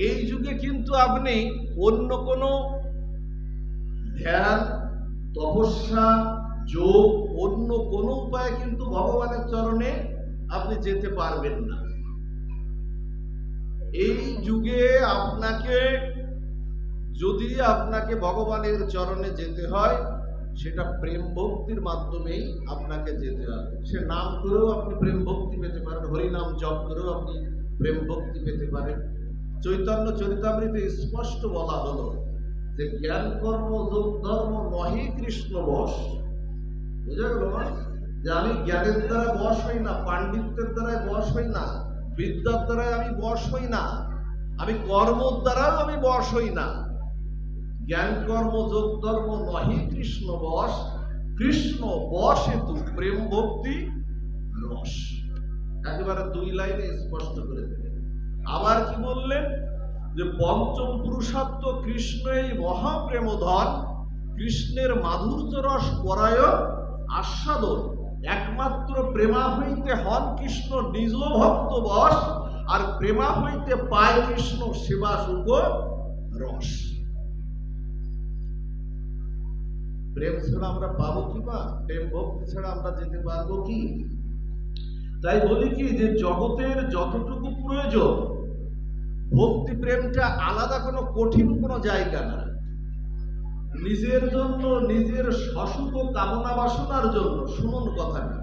এই যুগে কিন্তু আপনি অন্য কোনো ধ্যান, তপস্যা, যোগ, অন্য কোনো উপায়ে কিন্তু ভগবানের চরণে আপনি যেতে পারবেন না। এই যুগে আপনাকে ভগবানের চরণে যেতে হয়, সেটা প্রেম ভক্তির মাধ্যমেই আপনাকে যেতে হবে। সে নাম করেও আপনি প্রেম ভক্তি পেতে পারেন, হরিনাম জপ করেও আপনি প্রেম ভক্তি পেতে পারেন। চৈতন্য চরিতামৃতে স্পষ্ট বলা হলো যে জ্ঞান কর্ম যোগ ধর্ম নহি কৃষ্ণ বশ। বুঝা গেল না? যে আমি জ্ঞানের দ্বারা বশ হই না, পাণ্ডিত্যের দ্বারা বশ হই না, বিদ্যার দ্বারা আমি বশ হই না, আমি কর্মর দ্বারাও আমি বশ হই না। জ্ঞান কর্ম যোগ ধর্ম নহি কৃষ্ণ বশ, কৃষ্ণ বশ হেতু প্রেম ভক্তি রস। একেবারে 2 লাইনে স্পষ্ট করে দিলেন। আবার কি বললেন? যে পঞ্চম পুরুষার্থ কৃষ্ণ এই মহাপ্রেমধন, কৃষ্ণের মাধুর্য রস পরায়ণ আস্বাদন, একমাত্র প্রেমা হইতে হন কৃষ্ণ নিজ ভক্ত বশ, আর প্রেমা হইতে পায় কৃষ্ণ সেবা সুখ রস। প্রেম ছাড়া আমরা পাবো কি? বা প্রেম ভক্তি ছাড়া আমরা যেতে পারবো কি? তাই বলি কি, যে জগতের যতটুকু প্রয়োজন, ভক্তি প্রেমটা আলাদা কোনো কঠিন কোনো জায়গা না। নিজের জন্য, নিজের সসুখ কামনা বাসনার জন্য, শুনুন কথাটা,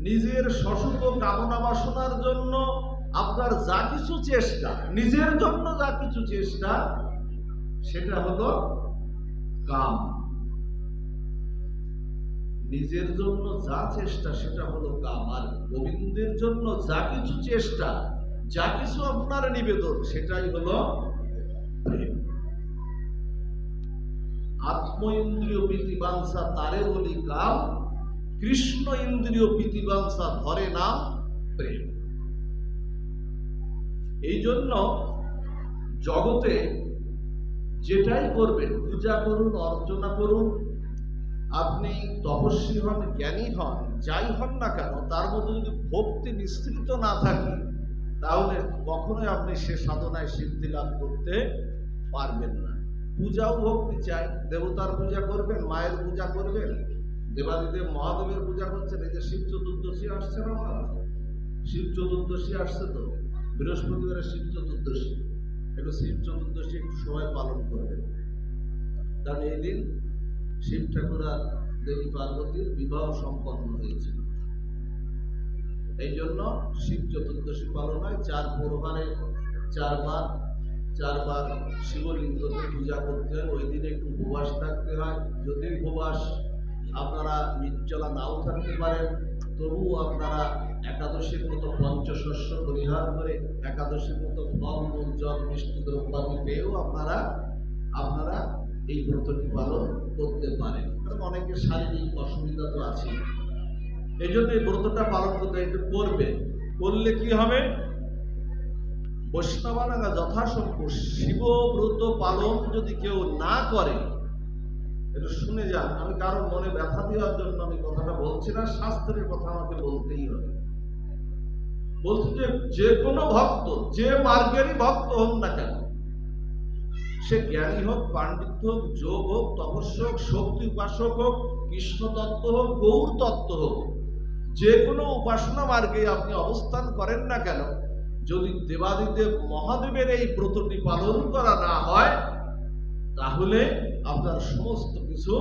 নিজের সসুখ কামনা বাসনার জন্য আপনার যা কিছু চেষ্টা, নিজের জন্য যা কিছু চেষ্টা, সেটা হলো কাম। নিজের জন্য যা চেষ্টা সেটা হলো কাম। আর গোবিন্দের জন্য যা কিছু চেষ্টা, যা কিছু আপনার নিবেদন, সেটাই হলো প্রেম। আত্ম ইন্দ্রিয় প্রীতিবাঞ্ছা তারে বলি কাম, কৃষ্ণ ইন্দ্রিয় প্রীতিবাঞ্ছা ধরে নাম প্রেম। এই জন্য জগতে যেটাই করবেন, পূজা করুন, অর্চনা করুন, আপনি তপস্বী হন, জ্ঞানী হন, যাই হন না কেন, তার মধ্যে যদি ভক্তি মিশ্রিত না থাকে, তাহলে কখনোই আপনি সে সাধনায় সিদ্ধি লাভ করতে পারবেন না। পূজাও ভক্তি চাই। দেবতার পূজা করবেন, মায়ের পূজা করবেন, দেবাদিদেব মহাদেবের পূজা করছেন। এই যে শিব চতুর্দশী আসছে না, শিব চতুর্দশী আসছে তো, বৃহস্পতিবারে শিব চতুর্দশী, একটু শিব চতুর্দশী একটু সবাই পালন করবেন। কারণ এই দিন শিব ঠাকুর আর দেবী পার্বতীর বিবাহ সম্পন্ন হয়েছিল। এই জন্য শিব চতুর্দশী পালন হয়। 4 প্রহরে 4 বার শিবলিঙ্গকে পূজা করতে হয়। ওই দিনে একটু উপবাস থাকতে হয়। যদি উপবাস আপনারা নির্জলা নাও থাকতে পারেন, তবুও আপনারা একাদশীর মতো পঞ্চশস্য পরিহার করে, একাদশীর মতো ফল মূল জল মিষ্টি দ্রব্যাদি পেয়েও আপনারা এই ব্রতটি পালন করতে পারেন। কারণ অনেকের শারীরিক অসুবিধা তো আছে, এই জন্য এই ব্রতটা পালন করতে একটু করবে। করলে কি হবে? বৈষ্ণবানাগা যথাসম্ভব শিব ব্রত পালন যদি কেউ না করে, এটা শুনে যান, আমি কারণ মনে ব্যথা দেওয়ার জন্য আমি কথাটা বলছি না, শাস্ত্রের কথা আমাকে বলতেই হবে। বলছি যে কোনো ভক্ত, যে মার্গেরই ভক্ত হোক না কেন, সে জ্ঞানী হোক, পাণ্ডিত্য হোক, যোগ হোক, তপস্য হোক, শক্তি উপাসক হোক, কৃষ্ণ তত্ত্ব হোক, গৌর তত্ত্ব হোক, যে কোনো উপাসনা মার্গে আপনি অবস্থান করেন না কেন, যদি দেবাদিদেব মহাদেবের এই ব্রতটি পালন করা না হয়, তাহলে আপনার সমস্ত কিছু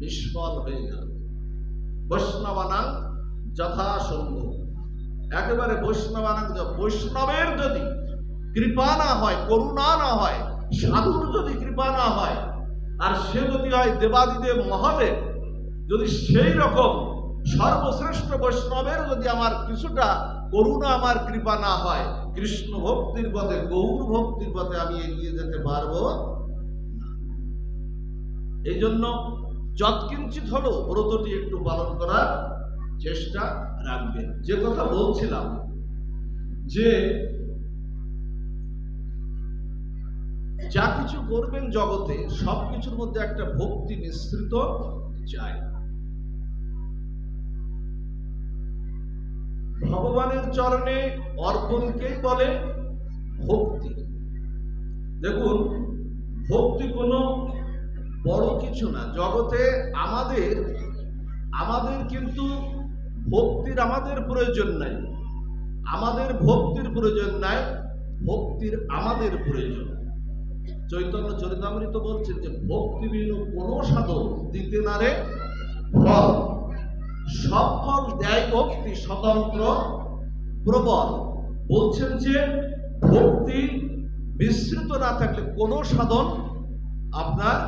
নিষ্ফল হয়ে গেল। বৈষ্ণবানাং যথাসম্ভব, একেবারে বৈষ্ণবের যদি কৃপা না হয়, করুণা না হয়, সাধুর যদি কৃপা না হয়, আর সে যদি হয় দেবাদিদেব মহাদেব, যদি সেই রকম সর্বশ্রেষ্ঠ বৈষ্ণবের যদি আমার কিছুটা করুণা, আমার কৃপা না হয়, কৃষ্ণ ভক্তির পথে, গৌর ভক্তির পথে আমি এগিয়ে যেতে পারবো না। এই জন্য যৎকিঞ্চিত হলো ব্রতটি একটু পালন করার চেষ্টা রাখবেন। যে কথা বলছিলাম, যে যা কিছু করবেন জগতে, সবকিছুর মধ্যে একটা ভক্তি মিশ্রিত চাই। ভগবানের চরণে অর্পণকেই বলে ভক্তি। দেখুন, ভক্তি কোনো বড় কিছু না জগতে। আমাদের আমাদের কিন্তু ভক্তির আমাদের প্রয়োজন নাই, আমাদের ভক্তির প্রয়োজন নাই, ভক্তির আমাদের প্রয়োজন। চৈতন্য চরিতামৃত বলছেন যে ভক্তি বিনু কোন সাধন দিতে না রে ফল, সব ফল দেয় ভক্তি স্বতন্ত্র প্রবল। বলছেন যে ভক্তি বিস্তৃত না থাকলে কোনো সাধন আপনার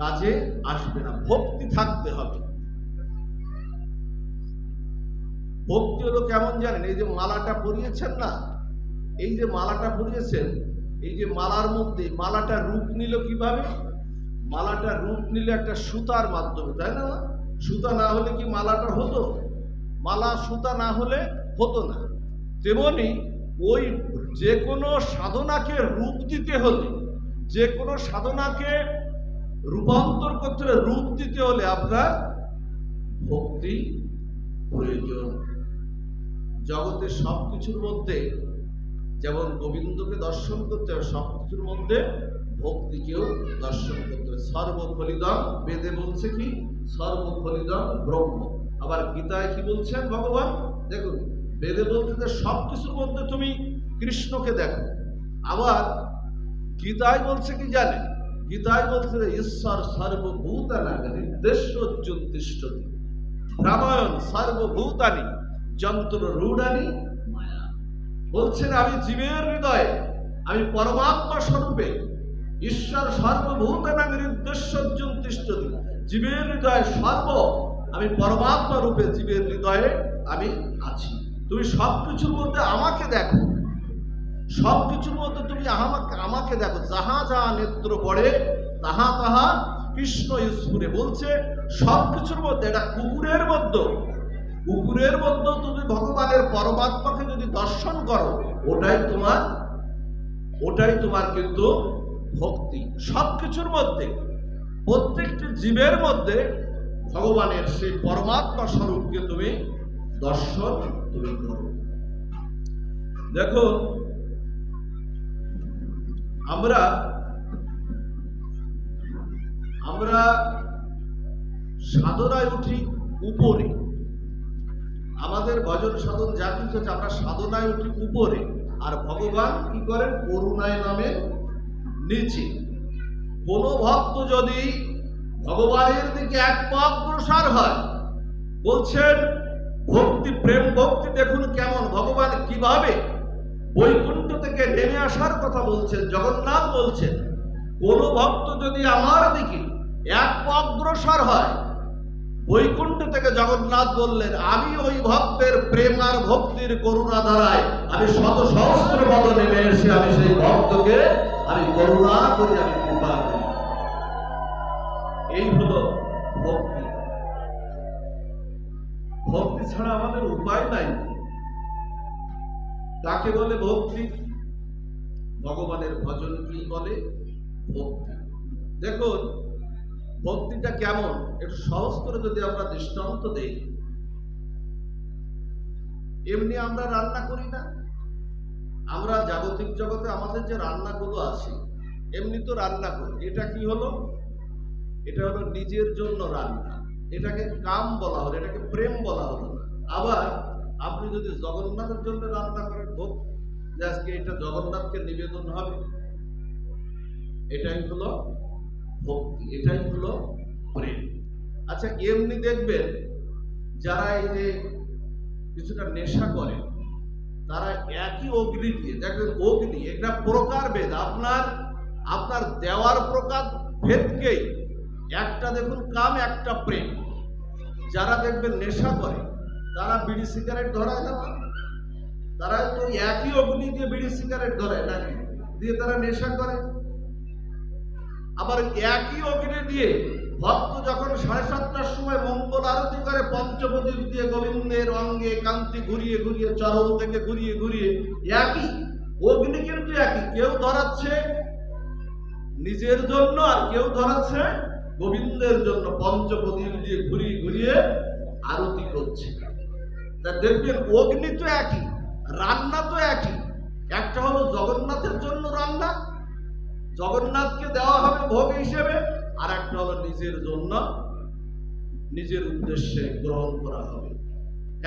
কাজে আসবে না, ভক্তি থাকতে হবে। ভক্তি হলো কেমন জানেন? এই যে মালাটা পরিয়েছেন না, এই যে মালাটা পরিয়েছেন, এই যে মালার মধ্যে মালাটা রূপ নিল কিভাবে? মালাটা রূপ নিল একটা সুতার মাধ্যমে, তাই না? সুতা না হলে কি মালাটা হতো? মালা সুতা না হলে হতো না। তেমনি ওই যে কোনো সাধনাকে রূপ দিতে হলে, যে কোনো সাধনাকে রূপান্তর করতে হলে, রূপ দিতে হলে আপনার ভক্তি প্রয়োজন। জগতের সবকিছুর মধ্যে যেমন গোবিন্দকে দর্শন করতে হবে, সবকিছুর মধ্যে ভক্তিকেও দর্শন করতে হবে। সর্বফলিদম, বেদে বলছে কি? সর্বফলিদম ব্রহ্ম। আবার গীতায় কি বলছেন ভগবান? দেখুন, বেদে বলছে যে সবকিছুর মধ্যে তুমি কৃষ্ণকে দেখো। আবার গীতায় বলছে কি জানেন? গীতায় বলছে যে ঈশ্বর সর্বভূতানাং হৃদ্যেশ্বর্জুন তিষ্ঠতি, রামায়ণ সর্বভূতানি যন্ত্র রূঢ়ানি মায়া। বলছেন আমি জীবের হৃদয়ে, আমি পরমাত্মা স্বরূপে, ঈশ্বর সর্বভূতানাং হৃদ্যেশ্বর্জুন তিষ্ঠতি, জীবের হৃদয়ে আমি পরমাত্মা রূপে জীবের হৃদয়ে আমি আছি। তুমি সবকিছুর মধ্যে আমাকে দেখো, সবকিছুর মধ্যে তুমি আমাকে দেখো। যাহা যাহা নেত্র পড়ে তাহা তাহা কৃষ্ণ স্ফুরে। বলছে সবকিছুর মধ্যে, এটা কুকুরের মধ্যে, কুকুরের মধ্যে তুমি ভগবানের পরমাত্মাকে যদি দর্শন করো, ওটাই তোমার কিন্তু ভক্তি। সবকিছুর মধ্যে, প্রত্যেকটি জীবের মধ্যে ভগবানের সেই পরমাত্মা স্বরূপকে তুমি দর্শন করো। দেখো, আমরা সাধনায় উঠি উপরে, আমাদের ভজন সাধন যা কিছু হচ্ছে আমরা সাধনায় উঠি উপরে, আর ভগবান কি করেন? করুণায় নামে নিচে। কোন ভক্ত যদি ভগবানের দিকে এক পা অগ্রসর হয়, বলছেন ভক্তি, প্রেম ভক্তি দেখুন কেমন, ভগবান কিভাবে বৈকুণ্ঠ থেকে নেমে আসার কথা বলছেন। জগন্নাথ বলছেন কোন ভক্ত যদি আমার দিকে এক পা অগ্রসর হয়, বৈকুণ্ঠ থেকে জগন্নাথ বললেন আমি ওই ভক্তের প্রেম আর ভক্তির করুণা ধারায় আমি শত সহস্র পদ নেমে এসে আমি সেই ভক্তকে আমি করুণা করি, আমি কৃপা করি। এই হলো ভক্তি। ভক্তি ছাড়া আমাদের উপায় নাই। কাকে বলে ভক্তি? ভগবানের ভজন কি বলে? ভক্তি। দেখুন ভক্তিটা কেমন, একটু সহজ করে যদি আমরা দৃষ্টান্ত দেই। এমনি আমরা রান্না করি না, আমরা জাগতিক জগতে আমাদের যে রান্নাগুলো আছে এমনি তো রান্না করি। এটা কি হলো? এটা হলো নিজের জন্য রান্না, এটাকে কাম বলা হলো, এটাকে প্রেম বলা হলো না। আবার আপনি যদি জগন্নাথের জন্য রান্না করেন, ভক্তি, যে আজকে এটা জগন্নাথকে নিবেদন হবে, এটাই হলো ভক্তি, এটাই হলো প্রেম। আচ্ছা, এমনি দেখবেন যারা এই যে কিছুটা নেশা করে, তারা একই অগ্নি দিয়ে, দেখবেন অগ্নি একটা প্রকার ভেদ, আপনার দেওয়ার প্রকার ভেদকেই একটা দেখুন কাম, একটা প্রেম। যারা দেখবেন নেশা করে তারা বিড়ি সিগারেট ধরায় না, তারা তো একই অগ্নি দিয়ে বিড়ি সিগারেট ধরায় না, দিয়ে তারা নেশা করে। আবার একই অগ্নি দিয়ে ভক্ত যখন 7:30টার সময় মঙ্গল আরতি করে, পঞ্চপ্রদীপ দিয়ে গোবিন্দের অঙ্গে কান্তি ঘুরিয়ে ঘুরিয়ে, চরণ থেকে ঘুরিয়ে ঘুরিয়ে, একই অগ্নি কিন্তু একই। কেউ ধরাচ্ছে নিজের জন্য আর কেউ ধরাচ্ছে গোবিন্দের জন্য, পঞ্চপ্রদীপ দিয়ে ঘুরিয়ে ঘুরিয়ে আরতি করছে। তা দেখবেন অগ্নি তো একই, রান্না তো একই। একটা হলো জগন্নাথের জন্য রান্না, জগন্নাথকে দেওয়া হবে ভোগ হিসেবে, আর একটা হলো নিজের জন্য, নিজের উদ্দেশ্যে গ্রহণ করা হবে।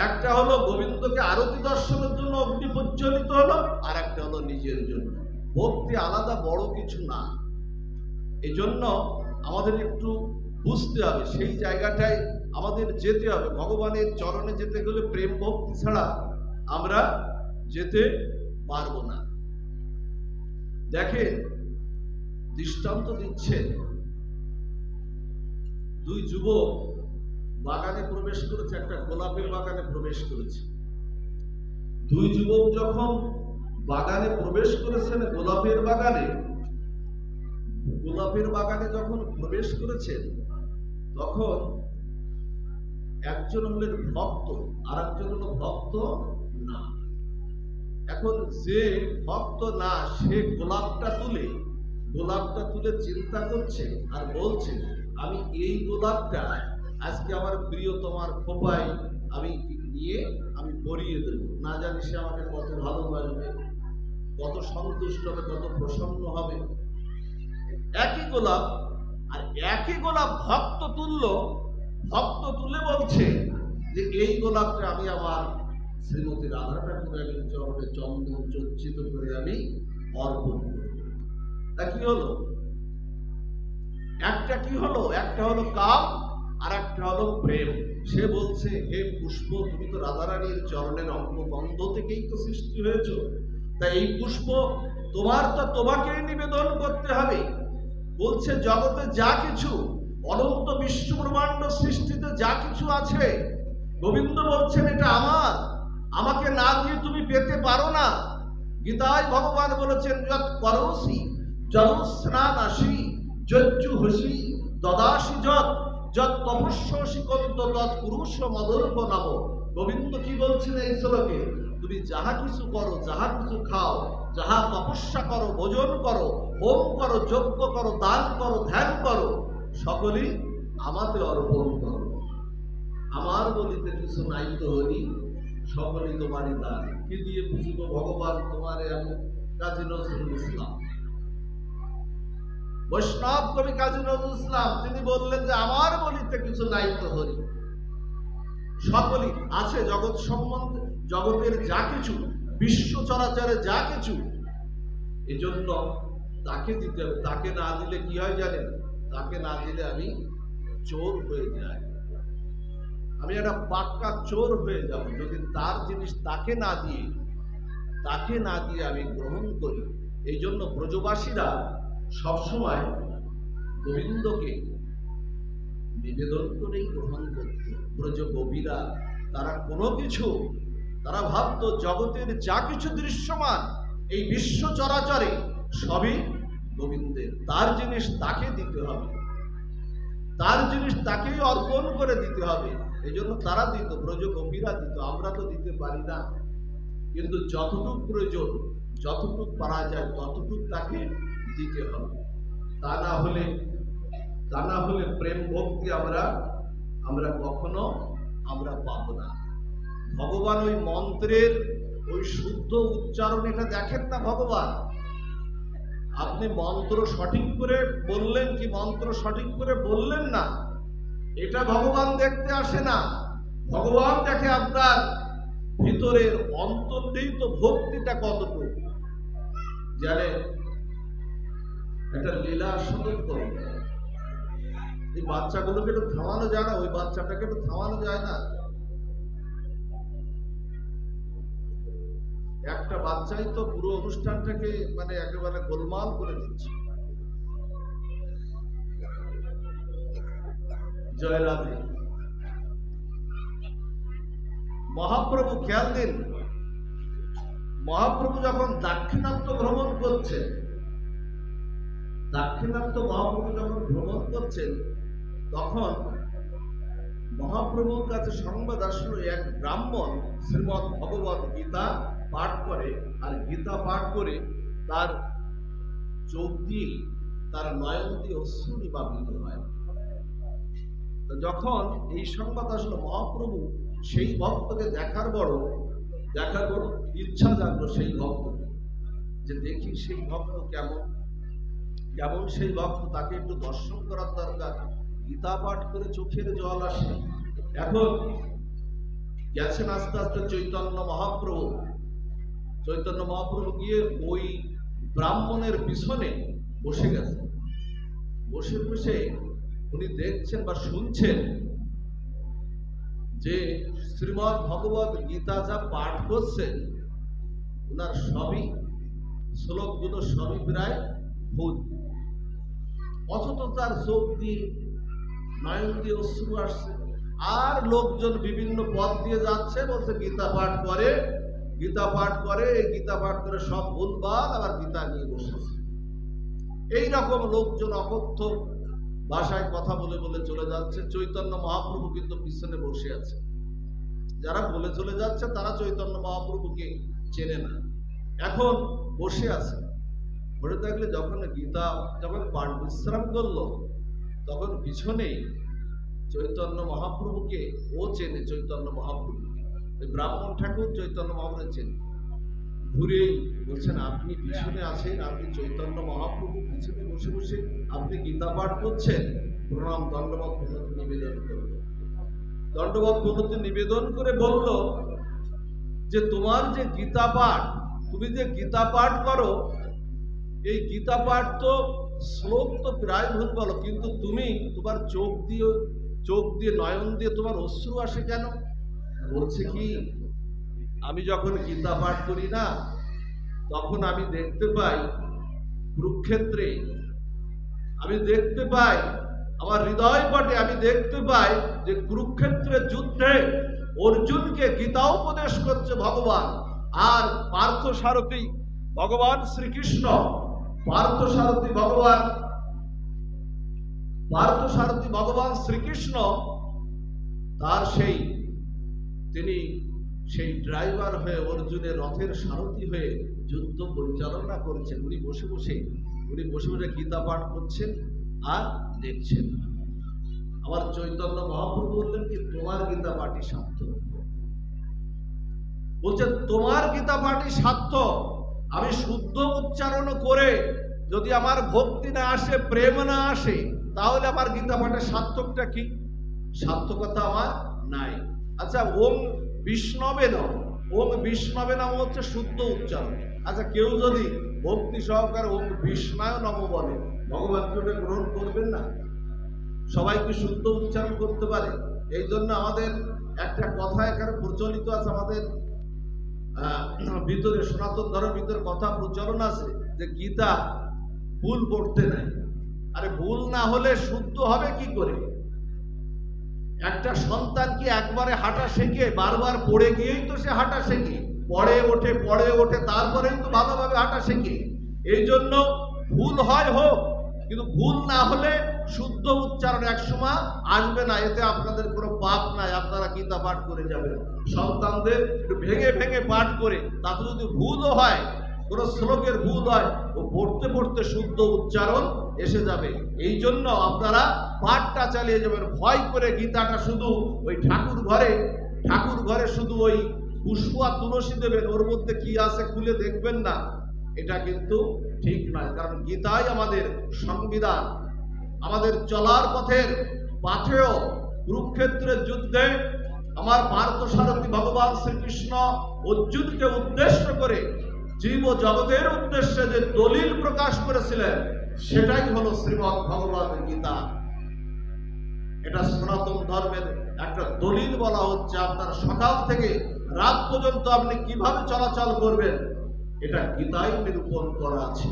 একটা হলো গোবিন্দকে আরতি দর্শনের জন্য অগ্নি প্রজ্বলিত হলো, আর একটা হলো নিজের জন্য। ভক্তি আলাদা বড় কিছু না। এই জন্য আমাদের একটু বুঝতে হবে, সেই জায়গাটায় আমাদের যেতে হবে। ভগবানের চরণে যেতে গেলে প্রেম ভক্তি ছাড়া আমরা যেতে পারবো না। দেখেন, দৃষ্টান্ত দিচ্ছেন, দুই যুবক বাগানে প্রবেশ করেছে, একটা গোলাপের বাগানে প্রবেশ করেছে। দুই যুবক যখন বাগানে প্রবেশ করেছেন, গোলাপের বাগানে যখন প্রবেশ করেছেন, তখন একজন হলেন ভক্ত আর একজন হলো ভক্ত না। এখন যে ভক্ত না, সে গোলাপটা তুলে চিন্তা করছে আর বলছে, আমি এই গোলাপটা আজকে আমার প্রিয় তোমার খোপায় আমি নিয়ে আমি পরিয়ে দেবো, না জানি সে আমাকে কত ভালোবাসবে, কত সন্তুষ্ট হবে, কত প্রসন্ন হবে। একই গোলাপ, আর একই গোলাপ ভক্ত তুলে বলছে যে এই গোলাপটা আমি আমার শ্রীমতী রাধা ঠাকুরের চরণে চন্দন চর্চিত করে আমি অর্পণ করব। তা কি হলো? একটা হলো কাম, আর একটা হলো প্রেম। সে বলছে, হে পুষ্প, তুমি তো রাধারানীর চরণের অঙ্গবন্ধ থেকেই তো সৃষ্টি হয়েছ, তাই এই পুষ্প তোমাকেই নিবেদন করতে হবে। বলছে, জগতে যা কিছু অনন্ত বিশ্ব ব্রহ্মাণ্ড সৃষ্টিতে যা কিছু আছে, গোবিন্দ বলছেন এটা আমার, আমাকে না দিয়ে তুমি পেতে পারো না। গীতায় ভগবান বলেছেন, যৎ করোসি জলস্নানাসি যজ্জু হসি দদাসি যৎ তপস্যসি কন্ত তৎ পুরুষ মদর্প নাম। গোবিন্দ কি বলছেন এই শ্লোকে? তুমি যাহা কিছু করো, যাহা কিছু খাও, যাহা তপস্যা করো, ভোজন করো, হোম করো, যজ্ঞ করো, দান করো, ধ্যান করো, সকলেই আমাতে অর্পণ করো। আমার বলিতে কিছু নাই তো হরি, সকলেই তোমারই দান। কি দিয়ে বুঝব ভগবান তোমারে? আমি কাজী নজরুল ইসলাম, বৈষ্ণব কবি কাজী নজরুল ইসলাম, তিনি বললেন যে আমার বলিতে কিছু নাই তো হরি, সকলেই আছে জগৎ সম্বন্ধে, জগতের যা কিছু, বিশ্ব চরাচরে যা কিছু, এজন্য তাকে দিতে হবে। তাকে না দিলে কি হয় জানেন? তাকে না দিলে আমি চোর হয়ে যাই, আমি একটা পাক্কা চোর হয়ে যাব যদি তার জিনিস তাকে না দিয়ে আমি গ্রহণ করি। এই জন্য ব্রজবাসীরা সবসময় গোবিন্দকে নিবেদন করেই গ্রহণ করত। ব্রজ কবিরা তারা কোনো কিছু, তারা ভাবত জগতের যা কিছু দৃশ্যমান, এই বিশ্ব চরাচরে সবই গোবিন্দের, তার জিনিস তাকে দিতে হবে, তার জিনিস তাকেই অর্পণ করে দিতে হবে। এই জন্য তারা দিত, ব্রজ কবিরা দিত। আমরা তো দিতে পারি না, কিন্তু যতটুক প্রয়োজন, যতটুক পারা যায় ততটুক তাকে দিতে হবে। তা না হলে প্রেম ভক্তি আমরা কখনো পাবো না। ভগবান ওই মন্ত্রের ওই শুদ্ধ উচ্চারণ এটা দেখেন না ভগবান। আপনি মন্ত্র সঠিক করে বললেন কি মন্ত্র সঠিক করে বললেন না, এটা ভগবান দেখতে আসে না। ভগবান দেখে আপনার ভিতরের অন্তর্নিহিত ভক্তিটা কতটুকু। জানে, একটা লীলা শুরু করে, এই বাচ্চাগুলোকে একটু থামানো যায় না? ওই বাচ্চাটাকে একটু থামানো যায় না? একটা বাচ্চাই তো পুরো অনুষ্ঠানটাকে মানে একেবারে গোলমাল করে দিচ্ছে। জয় রাধে। মহাপ্রভু খেয়াল দিন, মহাপ্রভু যখন দাক্ষিণাত্য ভ্রমণ করছেন, তখন মহাপ্রভুর কাছে সংবাদ আসলো, এক ব্রাহ্মণ শ্রীমৎ ভগবত গীতা পাঠ করে, আর গীতা পাঠ করে তার চোখ দিয়ে, তার নয়ন দিয়ে অশ্রু নির্বাপিত হয়। যখন এই সংবাদ আসলো, মহাপ্রভু সেই ভক্তকে দেখার বড় ইচ্ছা জানলো, সেই ভক্তকে যে দেখি সেই ভক্ত কেমন। কেমন সেই ভক্ত, তাকে একটু দর্শন করার দরকার। গীতা পাঠ করে চোখের জল আসে। এখন গেছেন আস্তে আস্তে চৈতন্য মহাপ্রভু। চৈতন্য মহাপ্রভু গিয়ে ওই ব্রাহ্মণের পিছনে বসে গেছেন। বসে বসে উনি দেখছেন বা শুনছেন যে শ্রীমদ্ ভগবত গীতা যা পাঠ করছেন, ওনার সবই শ্লোকগুলো সবই প্রায় ভুল। অথচ তার চোখ দিয়ে নয়ন দিয়ে অশ্রু আসছে। আর লোকজন বিভিন্ন পথ দিয়ে যাচ্ছে, বলছে গীতা পাঠ করে, গীতা পাঠ করে, এই গীতা পাঠ করে সব ভুলভাল, আবার গীতা নিয়ে বসেছে। এইরকম লোকজন অকথ্য ভাষায় কথা বলে বলে চলে যাচ্ছে। চৈতন্য মহাপ্রভু কিন্তু পিছনে বসে আছে। যারা বলে চলে যাচ্ছে তারা চৈতন্য মহাপ্রভুকে চেনে না। এখন বসে আছে, বসে থাকলে যখন পাঠ বিশ্রাম করলো, তখন পিছনে চৈতন্য মহাপ্রভুকে ও চেনে, চৈতন্য মহাপ্রভুকে ব্রাহ্মণ ঠাকুর চৈতন্য মহাপ্রভু চেনে। ঘুরে বলছেন, আপনি পিছনে আছেন, আপনি চৈতন্য মহাপ্রভু পিছনে বসে বসে আপনি গীতা পাঠ করছেন, প্রণাম দণ্ডবত প্রণতি নিবেদন করল। দণ্ডবত প্রণতি নিবেদন করে বলল যে তোমার যে গীতা পাঠ, তুমি যে গীতা পাঠ করো, এই গীতা পাঠ তো শ্লোক তো প্রায় ভুল বলো, কিন্তু তুমি তোমার চোখ দিয়ে নয়ন দিয়ে তোমার অশ্রু আসে কেন? বলছে কি, আমি যখন গীতা পাঠ করি না, তখন আমি দেখতে পাই কুরুক্ষেত্রে, আমি দেখতে পাই আমার হৃদয় পটে, আমি দেখতে পাই যে কুরুক্ষেত্রের যুদ্ধে অর্জুনকে গীতা উপদেশ করছে ভগবান। আর পার্থসারথী ভগবান শ্রীকৃষ্ণ, পার্থসারথী ভগবান শ্রীকৃষ্ণ তার তিনি সেই ড্রাইভার হয়ে অর্জুনের রথের সারথী হয়ে যুদ্ধ পরিচালনা করছেন। উনি বসে বসে গীতা পাঠ করছেন আর দেখছেন। আমার চৈতন্য মহাপ্রভু বললেন কি, তোমার গীতা পাঠই সার্থক। বলছেন তোমার গীতা পাঠই সার্থক। আমি শুদ্ধ উচ্চারণ করে যদি আমার ভক্তি না আসে, প্রেম না আসে, তাহলে আমার গীতা পাঠের সার্থকটা কি? সার্থকতা আমার নাই। আচ্ছা, ওম বিষ্ণবে নম হচ্ছে শুদ্ধ উচ্চারণ। আচ্ছা, কেউ যদি ভক্তি সহকারে ওম বিষ্ণায় নম বলে, ভগবানকে ওটা গ্রহণ করবেন না? সবাই কি শুদ্ধ উচ্চারণ করতে পারে? এই জন্য আমাদের একটা কথা এখানে প্রচলিত আছে, আমাদের ভিতরে সনাতন ধর্মের ভিতরে কথা প্রচলন আছে যে গীতা ভুল পড়তে নাই। আরে ভুল না হলে শুদ্ধ হবে কি করে? একটা সন্তান কি একবারে হাঁটা শেখে? বারবার পড়ে গিয়েই তো সে হাঁটা শেখে, পড়ে ওঠে, তারপরেই তো ভালোভাবে হাঁটা শেখে। এই জন্য ভুল হয় হোক, কিন্তু ভুল না হলে শুদ্ধ উচ্চারণ একসময় আসবে না। এতে আপনাদের কোনো পাপ নাই, আপনারা গীতা পাঠ করে যাবেন। সন্তানদের একটু ভেঙে ভেঙে পাঠ করে, তাতে যদি ভুলও হয়, কোনো শ্লোকের ভুল হয়, ও পড়তে পড়তে শুদ্ধ উচ্চারণ এসে যাবে। এই জন্য আপনারা পাঠটা চালিয়ে যাবেন। ভয় করে গীতাটা শুধু ওই ঠাকুর ঘরে শুধু ওই পুষ্প আর তুলসী দেবেন, ওর মধ্যে কি আছে খুলে দেখবেন না, এটা কিন্তু ঠিক নয়। কারণ গীতাই আমাদের সংবিধান, আমাদের চলার পথের পাথেয়। কুরুক্ষেত্রের যুদ্ধে আমার পার্থসারথী ভগবান শ্রীকৃষ্ণ অর্জুনকে উদ্দেশ্য করে জীব জগতের উদ্দেশ্যে যে দলিল প্রকাশ করেছিলেন, সেটাই হলো শ্রীমদ্ ভগবত গীতা। এটা সনাতন ধর্মের একটা দলিল বলা হচ্ছে। আপনার সকাল থেকে রাত পর্যন্ত আপনি কিভাবে চলাচল করবেন, এটা গীতায় নিরূপণ করা আছে।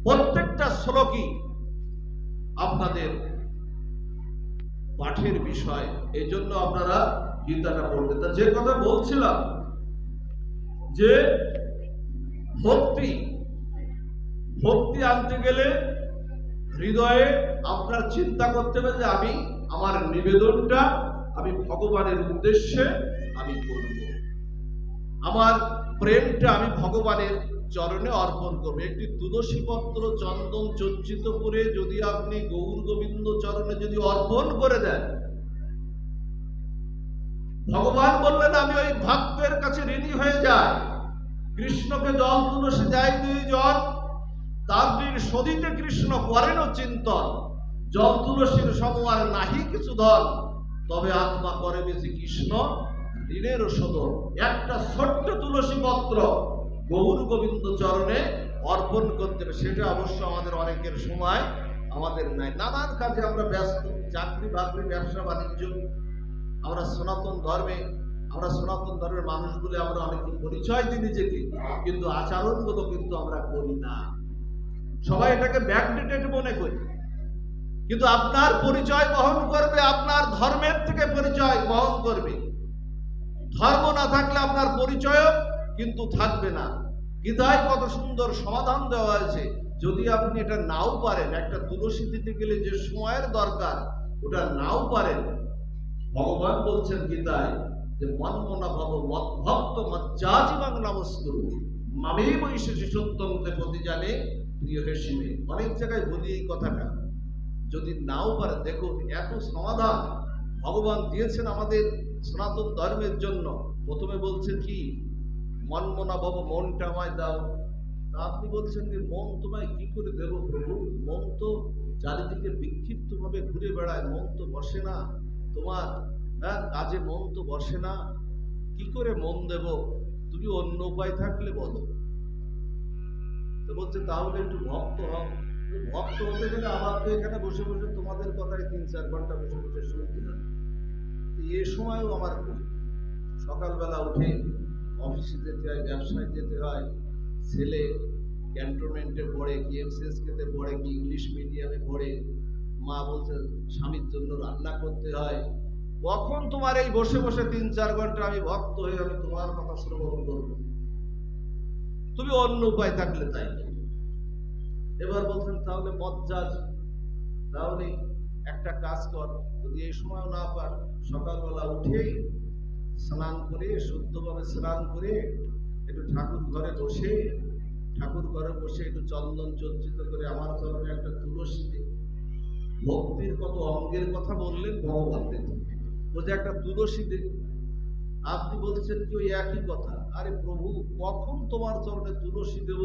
প্রত্যেকটা শ্লোকই আপনাদের পাঠের বিষয়। এই জন্য আপনারা গীতাটা পড়বেন। তা যে কথা বলছিলাম, যে ভক্তি আনতে গেলে হৃদয়ে আপনার চিন্তা করতে হবে যে আমি আমার নিবেদনটা আমি ভগবানের উদ্দেশ্যে আমি করব, আমার প্রেমটা আমি ভগবানের চরণে অর্পণ করবো। একটি তুলসী পত্র চন্দন চর্চিত করে যদি আপনি গৌর গোবিন্দ চরণে যদি অর্পণ করে দেন, ভগবান বললেন আমি ওই ভক্তের কাছে ঋণী হয়ে যাই। কৃষ্ণকে জল তুলসী দেয় দুই জন, তার ঋণ সদিতে কৃষ্ণ করেন চিন্তন, জল তুলসীর সমুয়ার নাহি কিছু ধন, তবে আত্মা করে বেশি কৃষ্ণ ঋণের শোধন। একটা ছোট্ট তুলসী পত্র গৌর গোবিন্দ চরণে অর্পণ করতে হবে, সেটা অবশ্য আমাদের অনেকের সময় আমাদের নাই। নানান কাজে আমরা ব্যস্ত, চাকরি বাকরি, ব্যবসা বাণিজ্য। আমরা সনাতন ধর্মের মানুষগুলো আমরা অনেকে পরিচয় দিই নিজেকে, কিন্তু আচরণগুলো কিন্তু আমরা করি না। সবাই এটাকে ব্যাকডেটেড মনে করি, কিন্তু আপনার পরিচয় বহন করবে, আপনার ধর্মের থেকে পরিচয় বহন করবে। ধর্ম না থাকলে আপনার পরিচয় কিন্তু থাকবে না। গীতায় কত সুন্দর সমাধান দেওয়া হয়েছে। যদি আপনি এটা নাও পারেন, একটা তুলসী দিতে গেলে যে সময়ের দরকার ওটা নাও পারেন, ভগবান বলছেন গীতায় যে মনমনা ভব মদ্ভক্ত মজ্জাজীবাং নমস্কুরু মামে বৈশেষী সত্যম তে প্রতি জানে প্রিয় হেসিমে। অনেক জায়গায় বলি এই কথাটা, যদি নাও পারে। দেখুন এত সমাধান ভগবান দিয়েছেন আমাদের সনাতন ধর্মের জন্য। প্রথমে বলছেন কি, মনমনা ভব, মনটা আমায় দাও। তা আপনি বলছেন যে মন তোমায় কি করে দেব প্রভু? মন তো চারিদিকে বিক্ষিপ্ত ভাবে ঘুরে বেড়ায়, মন তো বসে না তোমার, কাজে মন তো বসে না, কি করে মন দেব? তুমি অন্য উপায় থাকলে বলো। তো বলছে তাহলে একটু ভক্ত হও। ভক্ত হতে গেলে আবার তো এখানে বসে বসে তোমাদের কথায় 3-4 ঘন্টা বসে বসে শুনতে হয়। এ সময়ও আমার সকালবেলা উঠে অফিসে যেতে হয়, ব্যবসায় যেতে হয়, ছেলে ক্যান্টনমেন্টে পড়ে, কি এমসিএসকেতে পড়ে, কি ইংলিশ মিডিয়ামে পড়ে, মা বলছে স্বামীর জন্য রান্না করতে হয়। কখন তোমার এই বসে বসে 3-4 ঘন্টা আমি ভক্ত হয়ে আমি তোমার কথা শ্রবণ করবো? তুমি অন্য উপায় থাকলে তাই। এবার বলছেন তাহলে মজ্জাজ, তাহলে একটা কাজ কর, যদি এই সময় না পার, সকালবেলা উঠেই স্নান করে, শুদ্ধভাবে স্নান করে একটু ঠাকুর ঘরে বসে একটু চন্দন চর্চিত করে আমার চরণে একটা তুলসী দে। ভক্তির কত অঙ্গের কথা বললেন ভগবান দেব, ও যে একটা তুলসী দে। আপনি বলছেন কি ওই একই কথা? আরে প্রভু, কখন তোমার চরণে তুলসী দেব?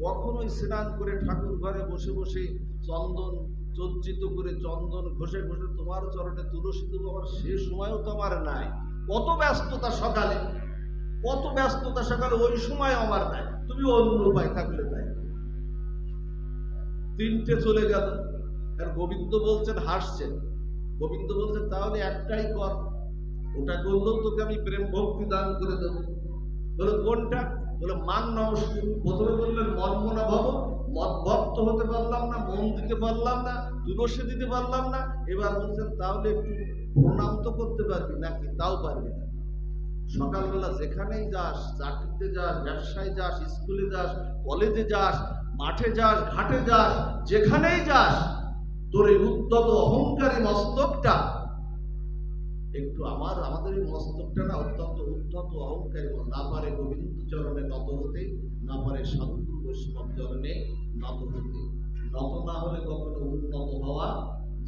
কখন ওই স্নান করে ঠাকুর ঘরে বসে বসে চন্দন চর্চিত করে, চন্দন ঘষে ঘষে তোমার চরণে তুলসী দেবো? আমার সে সময়ও তো আমার নাই। কত ব্যস্ততা সকালে, ওই সময় আমার নাই। তুমি অন্য উপায় থাকলে তাই। 3টে চলে গেল। আর গোবিন্দ বলছেন, হাসছেন, গোবিন্দ বলছেন তাহলে একটাই কর, ওটা করলেও তোকে আমি প্রেম ভক্তি দান করে দেবো। বলে কোনটা? বলে মান নমস্কার। প্রথমে বললেন মনমনা ভব, মদভক্ত হতে পারলাম না, মন দিতে পারলাম না, তুলসী দিতে পারলাম না। এবার বলছেন তাহলে একটু প্রণাম তো করতে পারবি নাকি? তাও পারবি না। সকালবেলা যেখানেই যাস, চাকরিতে যাস, ব্যবসায় যাস, স্কুলে যাস, কলেজে যাস, মাঠে যাস, ঘাটে যাস, যেখানেই যাস, তোর এই উদ্ধত অহংকারী মস্তকটা একটু আমাদের এই মস্তকটা না অত্যন্ত উদ্ধত অহংকারী, না পারে গোবিন্দ চরণে নত হতে, না পারে সাধুগুরু বৈষ্ণব চরণে নত হতে। নত না হলে কখনো উন্নত হওয়া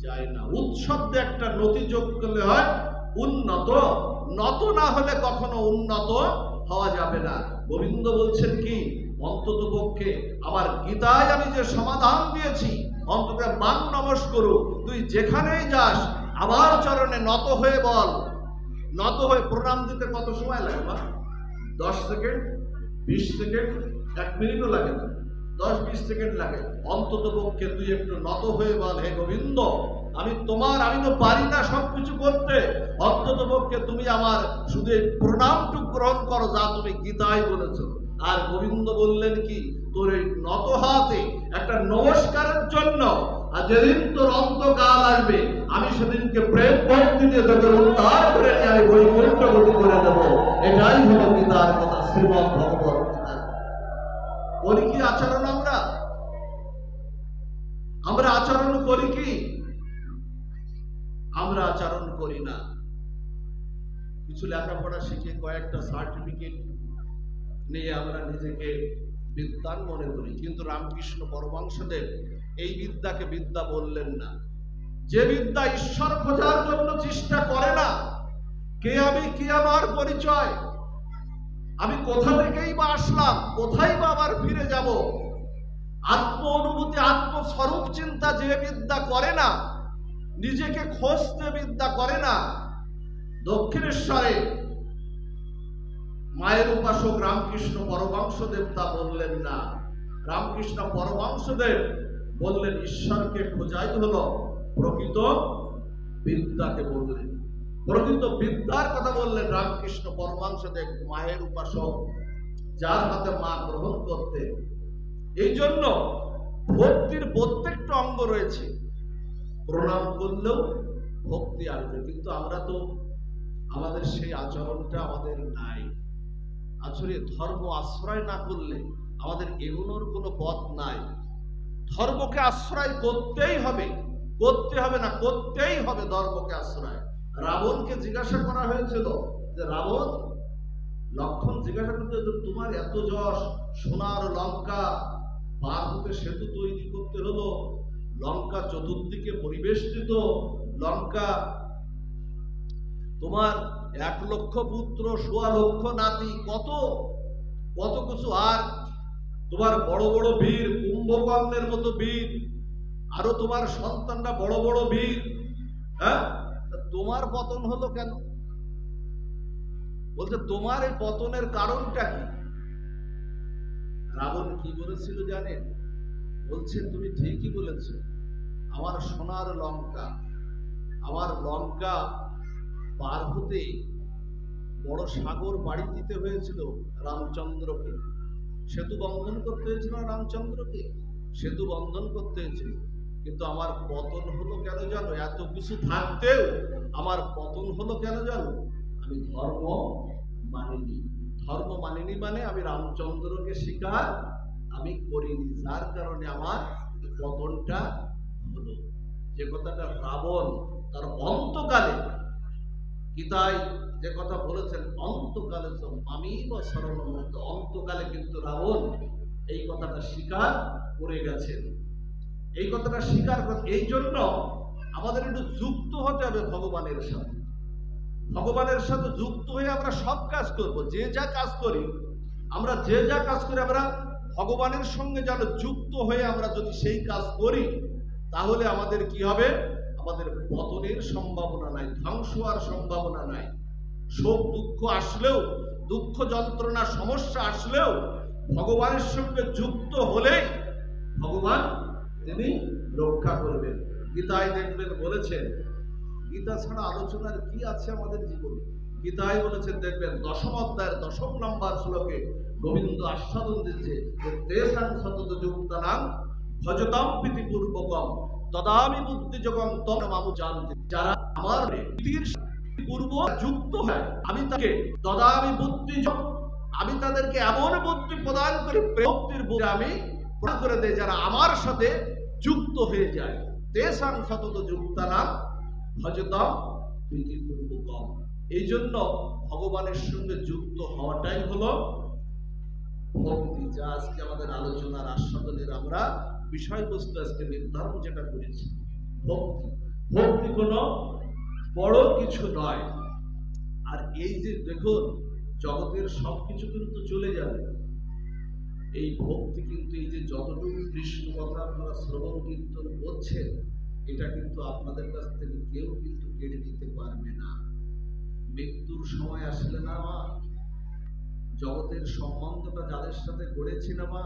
যায় না। উৎসবে একটা নতি যোগ করলে হয় উন্নত, নত না হলে কখনো উন্নত হওয়া যাবে না। গোবিন্দ বলছেন কি, অন্তত পক্ষে আমার গীতায় আমি যে সমাধান দিয়েছি, অন্তত মান নমস্কার। তুই যেখানেই যাস আমার চরণে নত হয়ে বল। নত হয়ে প্রণাম দিতে কত সময় লাগে? 10 সেকেন্ড, 20 সেকেন্ড, 1 মিনিটও লাগে না, 10-20 সেকেন্ড লাগে। অন্তত পক্ষে তুই একটু নত হয়ে বল, হে গোবিন্দ, আমি তো পারি না সবকিছু করতে, অন্তত পক্ষে তুমি আমার শুধু এই প্রণামটুকু গ্রহণ করো, যা তুমি গীতায় বলেছো। আর গোবিন্দ বললেন কি, তোর এই নত হাতে একটা নমস্কারের জন্য, আর যেদিন তোর অন্তকাল আসবে আমি সেদিনকে প্রেম ভক্তি দিয়ে তোকে উদ্ধার করে নিয়ে আমি বৈকুণ্ঠ গতি করে দেবো। এটাই হলো গীতার কথা, শ্রীমদ্ ভগবত গীতার। করি কি আচরণ? আমরা আচরণ করি কি? আমরা আচরণ করি না। কিছু লেখাপড়া শিখে কয়েকটা সার্টিফিকেট নিয়ে আমরা নিজেকে বিদ্বান মনে করি, কিন্তু রামকৃষ্ণ পরমহংসদেব এই বিদ্যাকে বিদ্যা বললেন না। যে বিদ্যা ঈশ্বর খোঁজার জন্য চেষ্টা করে না, কে আমি, কি আমার পরিচয়, আমি কোথা থেকেই বা আসলাম, কোথায় বা আবার ফিরে যাব, আত্ম অনুভূতি, আত্মস্বরূপ চিন্তা যে বিদ্যা করে না, নিজেকে খোঁজতে বিদ্যা করে না, দক্ষিণেশ্বরে মায়ের উপাসক রামকৃষ্ণ পরমহংসদেব তা বললেন না। রামকৃষ্ণ পরমহংসদেব বললেন ঈশ্বরকে খোঁজাই হলো প্রকৃত বিদ্যাকে বললেন, প্রকৃত বিদ্যার কথা বললেন রামকৃষ্ণ পরমহংসদেব, মায়ের উপাসক যার হাতে মা গ্রহণ করতে। এই জন্য ভক্তির প্রত্যেকটা অঙ্গ রয়েছে, প্রণাম করলেও ভক্তি আসবে। কিন্তু আমরা তো আমাদের সেই আচরণটা আমাদের নাই। আসলে ধর্ম আশ্রয় না করলে আমাদের এগোনোর কোনো পথ নাই। ধর্মকে আশ্রয় করতেই হবে, করতে হবে না, করতেই হবে ধর্মকে আশ্রয়। রাবণকে জিজ্ঞাসা করা হয়েছিল যে রাবণ, লক্ষণ জিজ্ঞাসা করতে, তোমার এত যশ, সোনার লঙ্কা পার হতে সেতু তৈরি করতে হলো, লঙ্কা চতুর্দিকে পরিবেষ্টিত, লঙ্কা তোমার 1 লক্ষ পুত্র, 1.25 লক্ষ নাতি, কত কত কিছু, আর তোমার বড় বড় বীর, কুম্ভকর্ণের মতো বীর, আরো তোমার সন্তানরা বড় বড় বীর, হ্যাঁ, তোমার পতন হলো কেন? বলতে তোমার এই পতনের কারণটা কি? রাবণ কি বলেছিল জানেন? বলছে তুমি ঠিকই বলেছ, আমার সোনার লঙ্কা, আমার লঙ্কা পার হতে বড় সাগর বাড়ি দিতে হয়েছিল রামচন্দ্রকে, সেতু বন্ধন করতে হয়েছিল রামচন্দ্রকে, সেতু বন্ধন করতে হয়েছিল। কিন্তু আমার পতন হলো কেন জানো? এত কিছু থাকতেও আমার পতন হলো কেন জানো? আমি ধর্ম মানিনি। ধর্ম মানিনি মানে আমি রামচন্দ্রকে স্বীকার আমি করিনি, যার কারণে আমার পতনটা হলো। যে কথাটা রাবণ তার অন্তকালে, গীতায় যে কথা বলেছেন, অন্তকালে আমি বা শরণমুক্ত, অন্তকালে কিন্তু রাবণ এই কথাটা স্বীকার করে গেছেন। এই কথাটা স্বীকার করে, এই জন্য আমাদের একটু যুক্ত হতে হবে ভগবানের সাথে। ভগবানের সাথে যুক্ত হয়ে আমরা সব কাজ করব, যে যা কাজ করি, আমরা যে যা কাজ করি, আমরা ভগবানের সঙ্গে যেন যুক্ত হয়ে আমরা যদি সেই কাজ করি, তাহলে আমাদের কি হবে? আমাদের পতনের সম্ভাবনা নাই, ধ্বংস হওয়ার সম্ভাবনা নাই। শোক দুঃখ আসলেও, দুঃখ যন্ত্রণা সমস্যা আসলেও ভগবানের সঙ্গে যুক্ত হলে ভগবান তিনি রক্ষা করবেন। গীতায় দেখবেন বলেছেন, গীতা ছাড়া আলোচনার কি আছে আমাদের জীবনে? গীতায় বলেছেন দেখবেন 10ম অধ্যায়ের 10ম নম্বর শ্লোকে গোবিন্দ আস্বাদন দিচ্ছে যে তেষাং সতত যুক্তানাং ভজতাম প্রীতিপূর্বকম তদামি বুদ্ধিযোগং তম মামু জানতে। যারা আমার প্রীতির পূর্ব যুক্ত হয়, আমি তাকে তদামি বুদ্ধিযোগ, আমি তাদেরকে এমন বুদ্ধি প্রদান করে প্রেমের বুদ্ধি আমি প্রদান করে দেয়, যারা আমার সাথে যুক্ত হয়ে যায়। তেষাং সতত যুক্তানাং ভজতাম প্রীতিপূর্বকম। এই জন্য ভগবানের সঙ্গে যুক্ত হওয়াটাই হলো ভক্তি, যা আজকে আমাদের আলোচনার আস্বাদনের আমরা বিষয়বস্তু আজকে নির্ধারণ যেটা করেছি। ভক্তি, ভক্তি কোনো বড় কিছু নয়। আর এই যে দেখুন, জগতের সবকিছু কিন্তু চলে যাবে, এই ভক্তি কিন্তু, এই যে যতটুকু কৃষ্ণ কথা আপনারা শ্রবণ কীর্তন করছেন, এটা কিন্তু আপনাদের কাছ থেকে কেউ কিন্তু কেড়ে নিতে পারবে না। মৃত্যুর সময় আসলে না মা, জগতের সম্বন্ধটা যাদের সাথে গড়েছি না মা,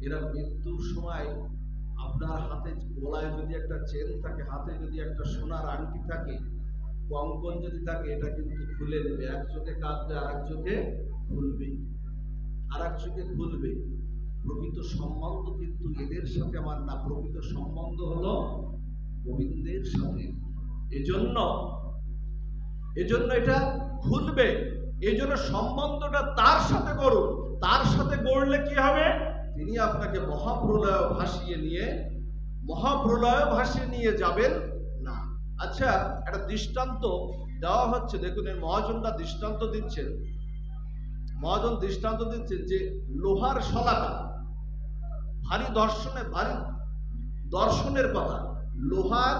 এরা মৃত্যুর সময় আপনার হাতে, গলায় যদি একটা চেন থাকে, হাতে যদি একটা সোনার আংটি থাকে, কঙ্কন যদি থাকে, এটা কিন্তু খুলে নেবে। এক চোখে কাঁদবে, আর এক চোখে খুলবে, আর এক চোখে খুলবে। প্রকৃত সম্বন্ধ কিন্তু এদের সাথে আমার না, প্রকৃত সম্বন্ধ হলো গোবিন্দের সাথে। এজন্য এটা খুলবে, এই জন্য সম্বন্ধটা তার সাথে করুন। তার সাথে গড়লে কি হবে? তিনি আপনাকে মহাপ্রলয় ভাসিয়ে নিয়ে যাবেন না। আচ্ছা, একটা দৃষ্টান্ত দেওয়া হচ্ছে, দেখুন এর মহাজনরা দৃষ্টান্ত দিচ্ছেন। মহাজন দৃষ্টান্ত দিচ্ছেন যে লোহার শলাকা, ভারী দর্শনের কথা, লোহার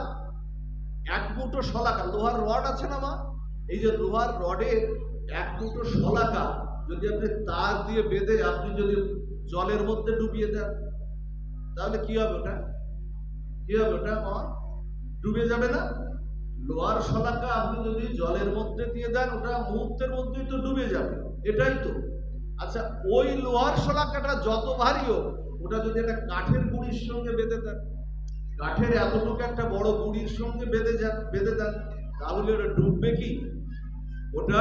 1 মুঠো শলাকা, লোহার রড আছে না মা, এই যে লোহার রডের 1 মুঠো শলাকা যদি আপনি তার দিয়ে বেঁধে আপনি যদি জলের মধ্যে ডুবিয়ে দেন, তাহলে কি হবে ওটা? কি হবে ওটা? ডুবে যাবে না? লোহার শলাকা আপনি যদি জলের মধ্যে দিয়ে দেন, ওটা মুহূর্তের মধ্যেই তো ডুবে যাবে, এটাই তো। আচ্ছা, ওই লোহার শলাকাটা যত ভারী হোক, ওটা যদি একটা কাঠের গুঁড়ির সঙ্গে বেঁধে দেন, কাঠের এতটুকু একটা বড় গুঁড়ির সঙ্গে বেঁধে দেন, তাহলে ওটা ডুববে কি? ওটা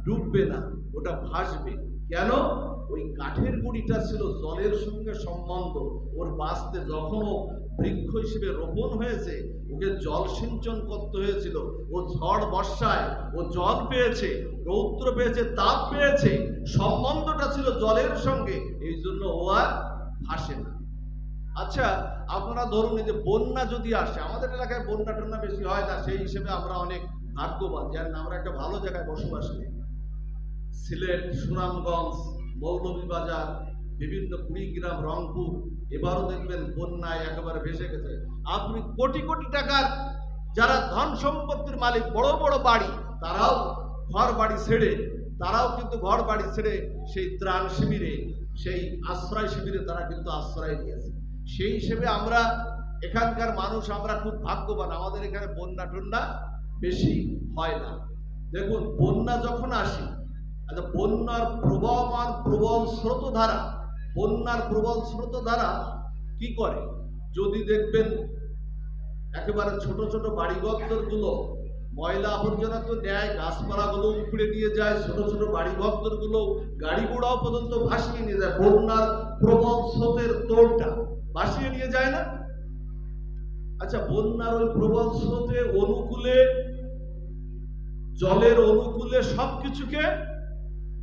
ডুববে না, ওটা ভাসবে। কেন? ওই কাঠের গুঁড়িটা ছিল জলের সঙ্গে সম্বন্ধ, ওর বাঁচতে যখন ও বৃক্ষ হিসেবে রোপণ হয়েছে, ওকে জল সিঞ্চন করতে হয়েছিল। ও ঝড় বর্ষায় ও জল পেয়েছে, রৌদ্র পেয়েছে, তাপ পেয়েছে, সম্বন্ধটা ছিল জলের সঙ্গে, এই জন্য ও আর ভাসে না। আচ্ছা, আপনারা ধরুন এই যে বন্যা যদি আসে, আমাদের এলাকায় বন্যা টন্যা বেশি হয় না, সেই হিসেবে আমরা অনেক ভাগ্যবান, জানেন আমরা একটা ভালো জায়গায় বসবাস করি। সিলেট, সুনামগঞ্জ, মৌলভীবাজার, বিভিন্ন কুড়িগ্রাম, রংপুর, এবারও দেখবেন বন্যায় একেবারে ভেসে গেছে। আপনি কোটি কোটি টাকার যারা ধন সম্পত্তির মালিক, বড় বড় বাড়ি, তারাও ঘর বাড়ি ছেড়ে, সেই ত্রাণ শিবিরে, সেই আশ্রয় শিবিরে তারা কিন্তু আশ্রয় নিয়েছে। সেই হিসেবে আমরা এখানকার মানুষ, আমরা খুব ভাগ্যবান, আমাদের এখানে বন্যা টন্যা বেশি হয় না। দেখুন, বন্যা যখন আসে, আচ্ছা, বন্যার প্রবল স্রোতধারা কি করে? যদি দেখবেন একেবারে ছোট ছোট বাড়িঘর গুলো, ময়লা আবর্জনা তো নেয়, গাছপালাগুলো উপড়ে নিয়ে যায়, ছোট ছোট বাড়িঘর গুলো, গাড়ি ঘোড়াও পর্যন্ত ভাসিয়ে নিয়ে যায়। বন্যার প্রবল স্রোতের তোড়টা ভাসিয়ে নিয়ে যায় না? আচ্ছা, বন্যার ওই প্রবল স্রোতে জলের অনুকূলে সবকিছুকে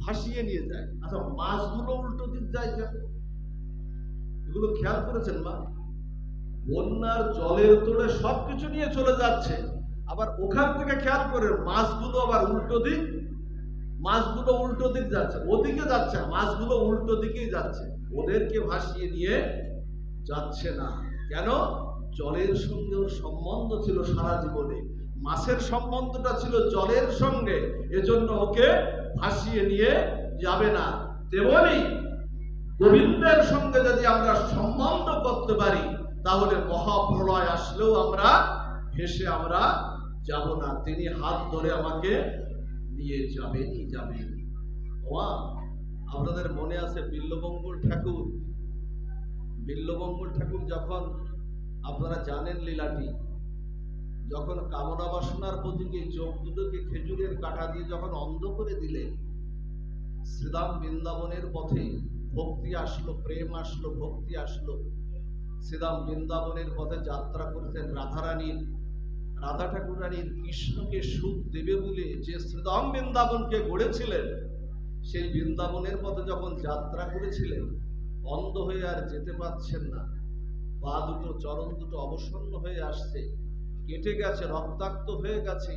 ভাসিয়ে নিয়ে যায়। আচ্ছা, মাছগুলো উল্টো দিক যায় কেন? এগুলো খেয়াল করেছেন মা? বন্যার জলের তোড়ে সবকিছু নিয়ে চলে যাচ্ছে, আবার ওখান থেকে খেয়াল করে মাছগুলো আবার উল্টো দিক যাচ্ছে, ওদিকে যাচ্ছে, মাছগুলো উল্টো দিকেই যাচ্ছে, ওদেরকে ভাসিয়ে নিয়ে যাচ্ছে না। কেন? জলের সঙ্গে ওর সম্বন্ধ ছিল সারা জীবনে, মাছের সম্বন্ধটা ছিল জলের সঙ্গে, এজন্য ওকে ভাসিয়ে নিয়ে যাবে না। তেমনি গোবিন্দের সঙ্গে যদি আমরা সম্বন্ধ করতে পারি, তাহলে মহাপ্রলয় আসলেও আমরা ভেসে আমরা যাব না, তিনি হাত ধরে আমাকে নিয়ে যাবেনই যাবেন। আপনাদের মনে আছে বিল্লমঙ্গল ঠাকুর যখন, আপনারা জানেন লীলাটি, যখন কামনা বাসনার প্রতীকে চোখ দুটোকে খেজুরের কাঁটা দিয়ে যখন অন্ধ করে দিলেন, শ্রীধাম বৃন্দাবনের পথে ভক্তি আসলো, প্রেম আসলো, ভক্তি আসলো। শ্রীধাম বৃন্দাবনের পথে যাত্রা করেছেন রাধা ঠাকুর রানীর কৃষ্ণকে সুখ দেবে বলে যে শ্রীধাম বৃন্দাবনকে গড়েছিলেন, সেই বৃন্দাবনের পথে যখন যাত্রা করেছিলেন, অন্ধ হয়ে আর যেতে পারছেন না, পা দুটো, চরণ দুটো অবসন্ন হয়ে আসছে, কেটে গেছে, রক্তাক্ত হয়ে গেছে,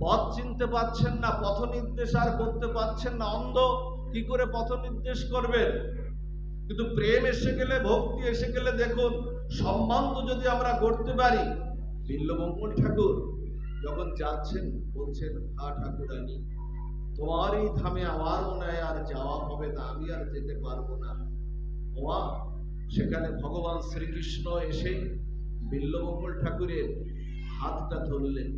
পথ চিনতে পারছেন না, পথ নির্দেশ আর করতে পারছেন না। অন্ধ কি করে পথ নির্দেশ করবেন? কিন্তু প্রেম এসে গেলে, ভক্তি এসে গেলে, দেখুন সম্বন্ধ যদি আমরা করতে পারি। বিল্লমঙ্গল ঠাকুর যখন যাচ্ছেন, বলছেন, হা ঠাকুরানী, তোমার এই ধামে আমার মনে হয় আর যাওয়া হবে না, আমি আর যেতে পারবো না। সেখানে ভগবান শ্রীকৃষ্ণ এসে বিল্লমঙ্গল ঠাকুরের হাতটা ধরলেন,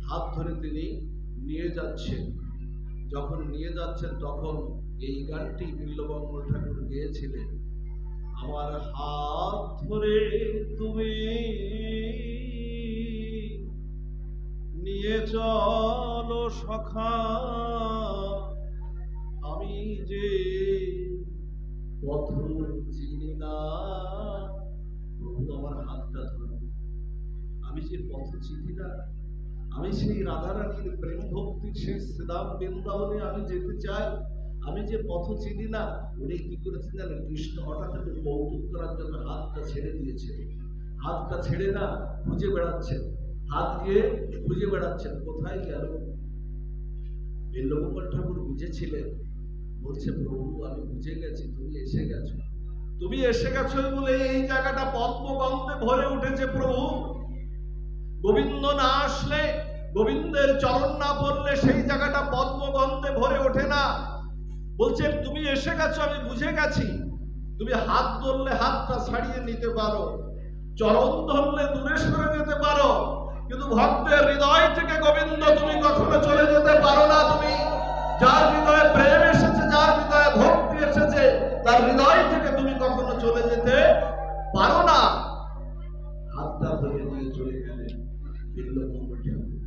হাত ধরে তিনি নিয়ে যাচ্ছেন। যখন নিয়ে যাচ্ছেন, তখন এই গানটি বিল্লমঙ্গল ঠাকুর গেয়েছিলেন, আমার হাত ধরে তুমি নিয়ে চলো সখা, আমি যে পথ চিনি না। প্রভু আমার হাতটা ধরুন, আমি যে পথ চিনি না, আমি সেই রাধারানীর প্রেম ভক্তির সেই শ্রীধাম বৃন্দাবনে আমি যেতে চাই, আমি যে পথ চিনি না। উনি কি করেছেন জানেন? কৃষ্ণ হঠাৎ একটু কৌতুক করার জন্য হাতটা ছেড়ে দিয়েছে, হাতটা ছেড়ে না খুঁজে বেড়াচ্ছেন, হাত দিয়ে খুঁজে বেড়াচ্ছেন, কোথায় গেল? বিল্লমঙ্গল ঠাকুর বুঝেছিলেন, বলছে, প্রভু আমি বুঝে গেছি, তুমি এসে গেছো বলে এই জায়গাটা পদ্মগন্ধে ভরে উঠেছে। প্রভু, গোবিন্দ না আসলে, গোবিন্দের চরণ না পড়লে সেই জায়গাটা পদ্মগন্ধে ভরে ওঠে না। বলছেন তুমি এসে গেছো, আমি বুঝে গেছি। তুমি হাত ধরলে হাতটা ছাড়িয়ে নিতে পারো, চরণ ধরলে দূরে সরে যেতে পারো, কিন্তু ভক্তের হৃদয় থেকে গোবিন্দ তুমি কখনো চলে যেতে পারো না। তুমি যার হৃদয়ে প্রেম এসেছে, যার হৃদয়ে ভক্তি এসেছে, তার হৃদয় থেকে তুমি কখনো চলে যেতে পারো না। হাতটা ধরে নিয়ে চলে গেলেন বিল্লমঙ্গল ঠাকুর।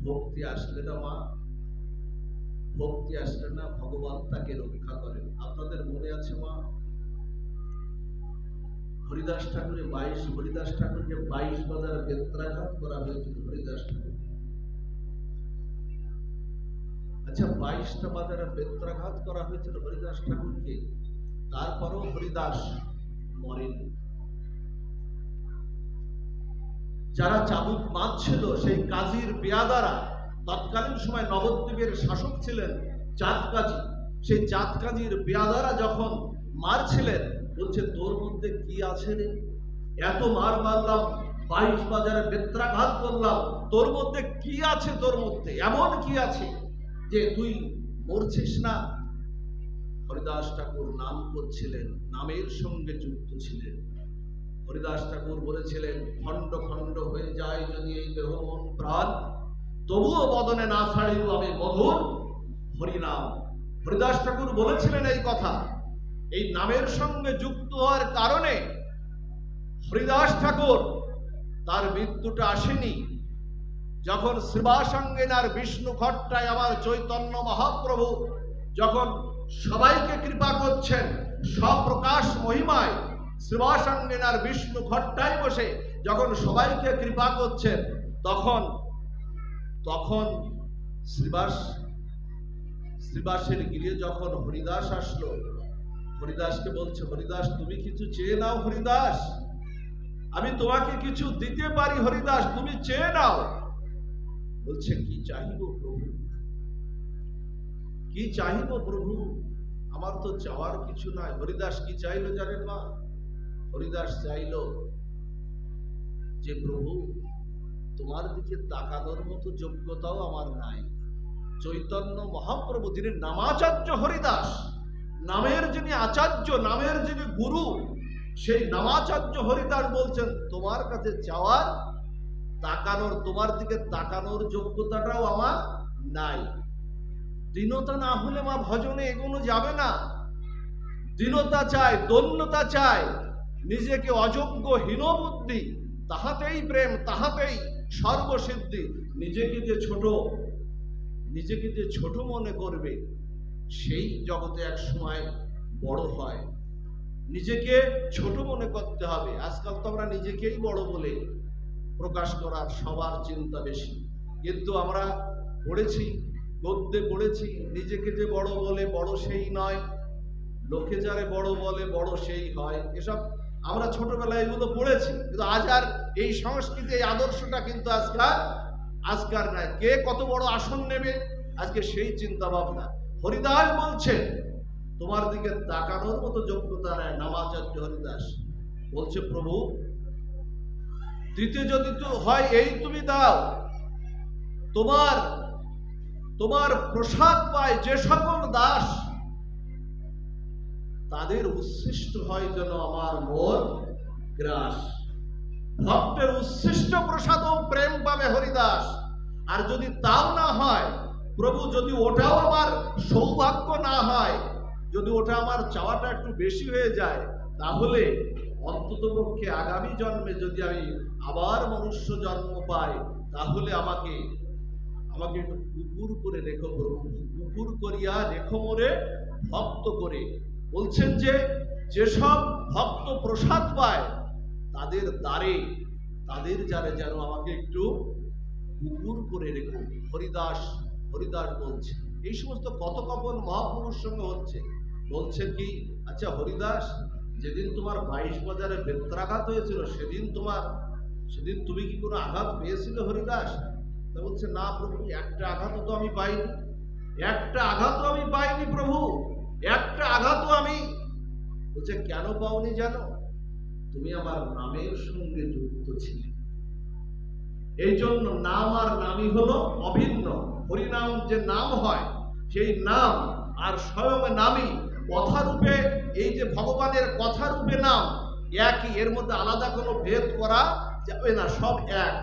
ভক্তি আসলে না মা, ভক্তি আসলে না ভগবান তাকে রক্ষা করেন। আপনাদের মনে আছে মা, হরিদাস ঠাকুরকে 22 বাজারে বেত্রাঘাত করা হয়েছিল। হরিদাস ঠাকুর, আচ্ছা 22টা বাজারে বেত্রাঘাত করা হয়েছিল হরিদাস ঠাকুরকে, তারপরও হরিদাস মরেনি। যারা চাবুক মারছিল সেই কাজীর পেয়াদারা, তৎকালীন সময় নবদ্বীপের শাসক ছিলেন চাঁদ কাজী, সেই চাঁদ কাজীর পেয়াদারা যখন মারছিলেন, বলছে তোর মধ্যে কি আছে রে, এত মার মারলাম, 22 বাজারে বেত্রাঘাত করলাম, তোর মধ্যে কি আছে, তোর মধ্যে এমন কি আছে যে তুই মরছিস না? হরিদাস ঠাকুর নাম করছিলেন, নামের সঙ্গে যুক্ত ছিলেন। হরিদাস ঠাকুর বলেছিলেন, খণ্ড খণ্ড হয়ে যায় যদি এই দেহ মন প্রাণ, তবুও বদনে না ছাড়িব আমি মধুর হরিনাম। হরিদাস ঠাকুর বলেছিলেন এই কথা। এই নামের সঙ্গে যুক্ত হওয়ার কারণে হরিদাস ঠাকুর তার মৃত্যুটা আসেনি। যখন শ্রীবাসাঙ্গিনার বিষ্ণু খট্টায় আমার চৈতন্য মহাপ্রভু যখন সবাইকে কৃপা করছেন স্বপ্রকাশ মহিমায়, শ্রীবাসাঙ্গিনার বিষ্ণু খট্টায় বসে যখন সবাইকে কৃপা করছেন, তখন তখন শ্রীবাসের গিরে যখন হরিদাস আসলো, হরিদাসকে বলছে, হরিদাস তুমি কিছু চেয়ে নাও, হরিদাস আমি তোমাকে কিছু দিতে পারি, হরিদাস তুমি চেয়ে নাও। বলছে কি চাহিব প্রভু, কি চাহিব প্রভু, আমার তো চাওয়ার কিছু নাই। হরিদাস কি চাইলো জানেন মা? হরিদাস চাইল যে প্রভু তোমার দিকে তাকানোর মতো যোগ্যতাও আমার নাই। চৈতন্য মহাপ্রভু যিনি নামাচার্য হরিদাস, নামের যিনি আচার্য, নামের যিনি গুরু, সেই নামাচার্য হরিদাস বলছেন তোমার কাছে চাওয়ার, তাকানোর, তোমার দিকে তাকানোর যোগ্যতাটাও আমার নাই। দীনতা না হলে মা ভজনে এগোনো যাবে না। দীনতা চাই, দৈন্যতা চাই, নিজেকে অযোগ্য হীনবুদ্ধি, তাহাতেই প্রেম, তাহাতেই সর্বসিদ্ধি। নিজেকে যে ছোট মনে করবে সেই জগতে এক সময় বড় হয়। নিজেকে ছোট মনে করতে হবে। আজকাল তো আমরা নিজেকেই বড় বলে প্রকাশ করার সবার চিন্তা বেশি, কিন্তু আমরা পড়েছি, গদ্যে পড়েছি, নিজেকে যে বড় বলে বড় সেই নয়, লোকে যারে বড় বলে বড় সেই হয়। এসব আমরা ছোটবেলায় এগুলো পড়েছি, কিন্তু আজ আর এই সংস্কৃতি, এই আদর্শটা কিন্তু আজকার নাই। কে কত বড় আসন নেবে আজকে সেই চিন্তা ভাবনা। হরিদাস বলছেন তোমার দিকে তাকানোর মতো যোগ্যতা নেয়। নামাচার্য হরিদাস বলছে প্রভু দিতে যদি তো হয় এই তুমি দাও, তোমার প্রসাদ পায় যে সকল দাস, তাদের উচ্ছিষ্ট হয় যেন আমার মোর গ্রাস। ভক্তের উচ্ছিষ্ট প্রসাদ ও প্রেম পাবে হরিদাস। আর যদি তাও না হয় প্রভু, যদি ওটাও আমার সৌভাগ্য না হয়, যদি ওটা আমার চাওয়াটা একটু বেশি হয়ে যায়, তাহলে অন্ততপক্ষে আগামী জন্মে যদি আমি আবার মনুষ্য জন্ম পাই, তাহলে আমাকে একটু কুকুর করে রেখো প্রভু, কুকুর করিয়া রেখো মোরে ভক্ত করে। বলছেন যে যেসব ভক্ত প্রসাদ পায় তাদের দ্বারে, তাদের যারে যেন আমাকে একটু কুকুর করে রেখো। হরিদাস বলছে। এই সমস্ত কথোপকথন মহাপুরুষ সঙ্গে হচ্ছে। বলছেন কি, আচ্ছা হরিদাস যেদিন তোমার 22 বাজারে বেত্রাঘাত হয়েছিল, সেদিন তুমি কি কোনো আঘাত পেয়েছিলে হরিদাস? তা বলছে না প্রভু, একটা আঘাতও তো আমি পাইনি, একটা আঘাতও আমি পাইনি প্রভু, একটা আঘাতও আমি। বলছে কেন পাওনি জানো? তুমি আমার নামের সঙ্গে যুক্ত ছিলে, এই জন্য নাম আর নামই হলো অভিন্ন। হরিনাম যে নাম হয়, সেই নাম আর স্বয়ং নামই কথারূপে, এই যে ভগবানের কথারূপে নাম একই, এর মধ্যে আলাদা কোনো ভেদ করা যাবে না, সব এক।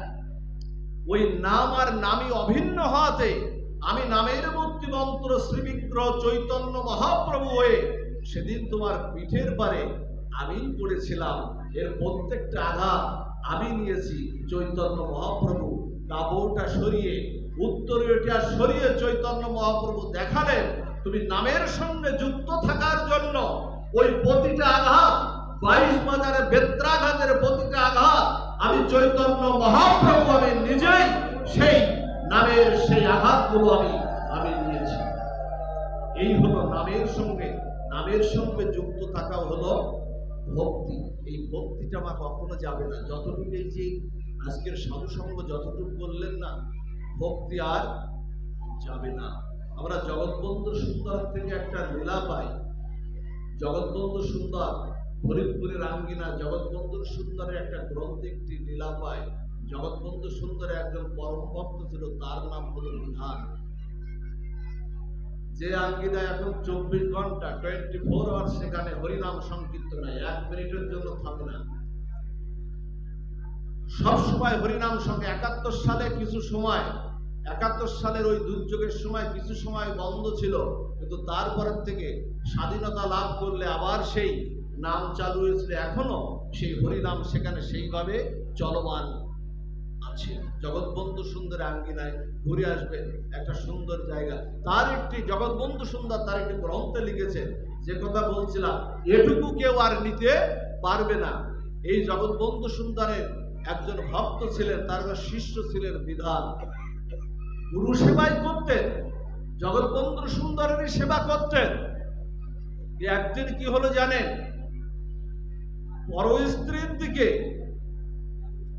ওই নাম আর নামই অভিন্ন হওয়াতে আমি নামের মূর্তি মন্ত্র শ্রীবিগ্রহ চৈতন্য মহাপ্রভু হয়ে সেদিন তোমার পিঠের পারে আমি পড়েছিলাম, এর প্রত্যেকটা আঘাত আমি নিয়েছি। চৈতন্য মহাপ্রভু কাপড়টা সরিয়ে, উত্তরীয়টা সরিয়ে চৈতন্য মহাপ্রভু দেখালেন তুমি নামের সঙ্গে যুক্ত থাকার জন্য ওই প্রতিটা আঘাত, 22 বাজারে বেত্রাঘাতের প্রতিটা আঘাত আমি চৈতন্য মহাপ্রভু আমি নিজেই সেই নামের সেই আঘাতগুলো আমি নিয়েছি। এই হলো নামের সঙ্গে যুক্ত থাকা হলো ভক্তি। এই ভক্তিটা আমার কখনো যাবে না, যতটুকু এই যে আজকের সাধুসঙ্গ যতটুকু বললেন না, ভক্তি আর যাবে না। আমরা জগৎবন্ধু সুন্দর থেকে একটা লীলা পাই। জগৎবন্ধু সুন্দর ফরিদপুরের আঙ্গিনা জগৎবন্ধু সুন্দরের একটা গ্রন্থে একটি লীলা পায়। জগৎবন্ধু সুন্দরের একজন পরম ভক্ত ছিল, তার নাম হলো বিধান। যে আঙ্গিনায় এখন 24 ঘন্টা 24 আওয়ার্স সেখানে হরিনাম সংকীর্তন হয়, 1 মিনিটের জন্য থামে না, সবসময় হরিনাম সঙ্গে। 71 সালে কিছু সময়, 71 সালের ওই দুর্যোগের সময় কিছু সময় বন্ধ ছিল, কিন্তু তারপরের থেকে স্বাধীনতা লাভ করলে আবার সেই নাম চালু হয়েছিল। এখনো সেই হরিনাম সেখানে সেইভাবে চলমান আছে। জগৎবন্ধু সুন্দর আঙ্গিনায় ঘুরে আসবেন, একটা সুন্দর জায়গা। তার একটি জগৎবন্ধু সুন্দর তার একটি গ্রন্থে লিখেছেন, যে কথা বলছিলাম, এটুকু কেউ আর নিতে পারবে না। এই জগৎবন্ধু সুন্দরের একজন ভক্ত ছিলেন, তার শিষ্য ছিলেন বিধান। গুরু সেবাই করতেন, জগৎবন্ধু সুন্দরেরই সেবা করতেন। একদিন কি হলো জানেন,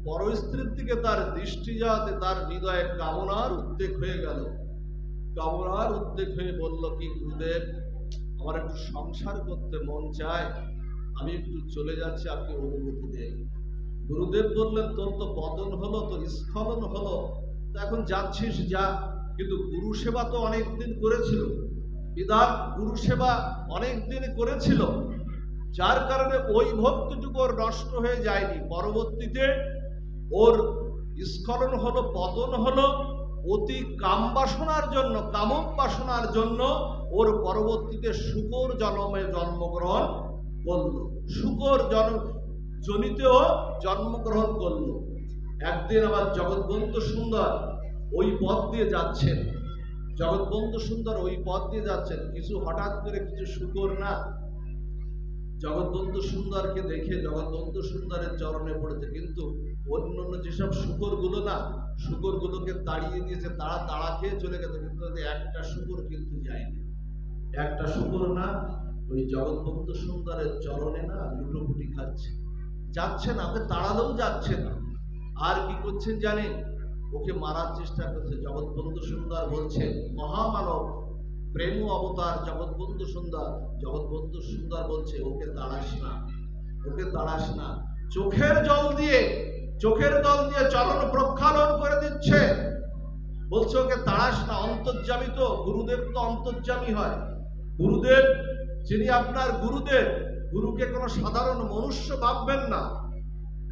পরস্ত্রীর দিকে তার দৃষ্টি যাওয়াতে তার হৃদয়ে কামনার উদ্বেগ হয়ে গেল। কামনার উদ্বেগ হয়ে বলল, কি গুরুদেব, আমার একটু সংসার করতে মন চায়, আমি একটু চলে যাচ্ছি, আপনি অনুমতি দেন। গুরুদেব বললেন, তোর তো পতন হলো, তোর স্খলন হলো, তো এখন যাচ্ছিস যা, কিন্তু গুরু সেবা তো অনেকদিন করেছিল। বিধান গুরু সেবা অনেকদিন করেছিল, যার কারণে ওই ভক্তিটুকু ওর নষ্ট হয়ে যায়নি। পরবর্তীতে ওর স্খলন হলো, পতন হলো অতি কামবাসনার জন্য, কামক বাসনার জন্য। ওর পরবর্তীতে শুকর জন্মে জন্মগ্রহণ করল, শুকর জনিতেও জন্মগ্রহণ করল। একদিন আবার জগৎবন্ধু সুন্দর ওই পথ দিয়ে যাচ্ছেন, জগৎবন্ধু সুন্দর ওই পথ দিয়ে যাচ্ছেন, কিছু হঠাৎ করে কিছু শুকর না জগৎবন্ধু সুন্দরকে দেখে জগৎবন্ধু সুন্দরের চরণে পড়েছে, কিন্তু অন্যান্য যেসব শুকরগুলো না, শুকরগুলোকে তাড়িয়ে দিয়েছে, তারা তাড়া খেয়ে চলে গেছে, কিন্তু একটা শুকর কিন্তু যায়নি। একটা শুকর না ওই জগৎবন্ধু সুন্দরের চরণে না লুটোপুটি খাচ্ছে, যাচ্ছে না, ওকে তাড়ালেও যাচ্ছে না। আর কি করছেন জানেন, ওকে মারার চেষ্টা করছে। জগৎবন্ধু সুন্দর বলছেন, মহামানব প্রেম অবতার জগৎবন্ধু সুন্দর। জগৎবন্ধু সুন্দর বলছে, ওকে তাড়াস না, ওকে তাড়াস না। চোখের জল দিয়ে চরণ প্রক্ষালন করে দিচ্ছে, বলছে ওকে তাড়াস না। অন্তর্যামী তো, গুরুদেব তো অন্তর্যামী হয়। গুরুদেব যিনি আপনার গুরুদেব, গুরুকে কোনো সাধারণ মনুষ্য ভাববেন না,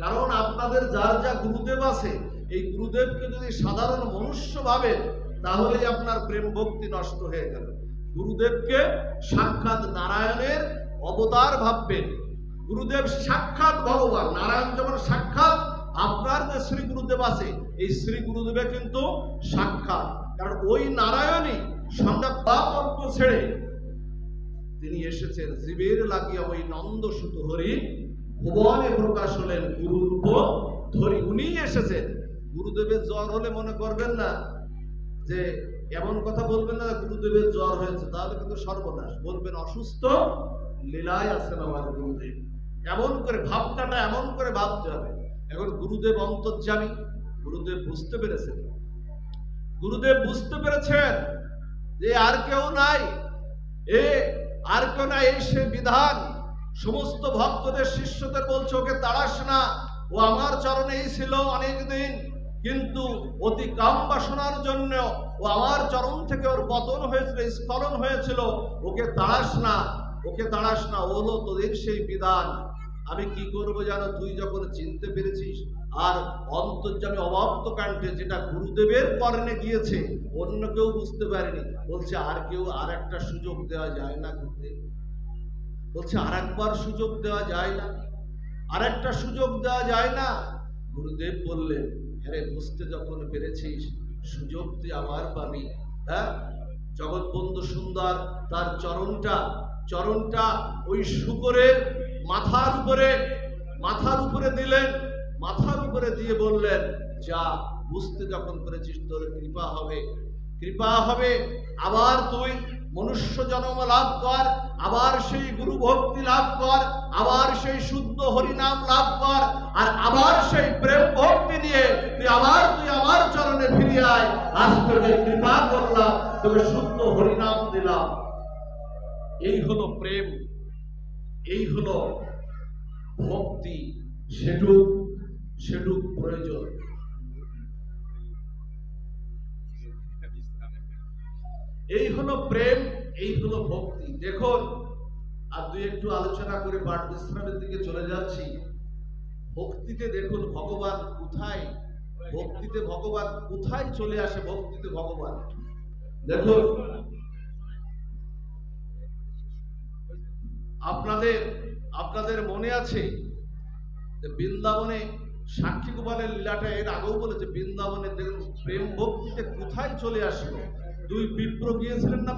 কারণ আপনাদের যার যা গুরুদেব আছে, এই গুরুদেবকে যদি সাধারণ মনুষ্য ভাবেন তাহলেই আপনার প্রেম ভক্তি নষ্ট হয়ে গেল। গুরুদেবকে সাক্ষাৎ নারায়ণের অবতার ভাববেন। গুরুদেব সাক্ষাৎ ভগবান, নারায়ণ যেমন সাক্ষাৎ, আপনার যে শ্রী গুরুদেব আছে, এই শ্রী গুরুদেবে কিন্তু সাক্ষাৎ, কারণ ওই নারায়ণই সন্ধ্যা পাপ ছেড়ে তিনি এসেছেন জীবের লাগিয়া ওই নন্দ সুত হরি ভুবনে প্রকাশ হলেন গুরুরূপ ধরি। উনি এসেছেন। গুরুদেবের জ্বর হলে মনে করবেন না যে, এমন কথা বলবেন না গুরুদেবের জ্বর হয়েছে, তাহলে কিন্তু সর্বনাশ। বলবেন অসুস্থ, লীলায় আছেন আমার গুরুদেব। এমন করে ভাবনাটা এমন করে ভাবতে হবে। এখন গুরুদেব অন্তর্যামী, গুরুদেব বুঝতে পেরেছেন, গুরুদেব বুঝতে পেরেছেন যে আর কেউ নাই, আর কেউ নাই, এই সে বিধান। সমস্ত ভক্তদের শিষ্যদের বলছে, ওকে তাড়াস না, ও আমার চরণেই ছিল অনেকদিন, কিন্তু অতি কাম বাসনার জন্য ও আমার চরণ থেকে ওর পতন হয়েছিল, স্খলন হয়েছিল, ওকে তাড়াস না, ওকে তাড়াস না, ও হলো তোদের সেই বিধান। আমি কি করব জানো, তুই যখন চিনতে পেরেছিস, আর অন্তর্যামী অবাপ্ত কাণ্ঠে যেটা গুরুদেবের কর্ণে গিয়েছে অন্য কেউ বুঝতে পারেনি, বলছে আর কেউ আর একটা সুযোগ দেওয়া যায় না গুরুদেব, বলছে আর একবার সুযোগ দেওয়া যায় না, আর একটা সুযোগ দেওয়া যায় না। গুরুদেব বললেন, আরে বুঝতে যখন পেরেছিস সুযোগ তুই আবার পাবি। হ্যাঁ, জগৎবন্ধু সুন্দর তার চরণটা ওই শুকরের মাথার উপরে দিলেন, মাথার উপরে দিয়ে বললেন, যা, বুঝতে যখন পেরেছিস তোর কৃপা হবে, আবার তুই মনুষ্য জন্ম লাভ কর, আবার সেই গুরু ভক্তি লাভ কর, আবার সেই শুদ্ধ হরিনাম লাভ কর, আর আবার সেই প্রেম ভক্তি নিয়ে তুই আমার চরণে ফিরে আয়। আজ তোকে কৃপা করলাম, তোকে শুদ্ধ হরিনাম দিলাম। এই হলো প্রেম, এই হলো ভক্তি, সেটুক প্রয়োজন। এই হলো প্রেম, এই হলো ভক্তি। দেখুন, আর দুই একটু আলোচনা করে পাঠ বিশ্রামের দিকে চলে যাচ্ছি। ভক্তিতে দেখুন ভগবান কোথায়, ভক্তিতে ভগবান কোথায় চলে আসে, ভক্তিতে ভগবান দেখুন। আপনাদের মনে আছে যে বৃন্দাবনে সাক্ষী গোপালের লীলাটা এর আগেও বলেছে, বৃন্দাবনে দেখুন প্রেম ভক্তিতে কোথায় চলে আসলো। দুই বিপ্র গিয়েছিলেন না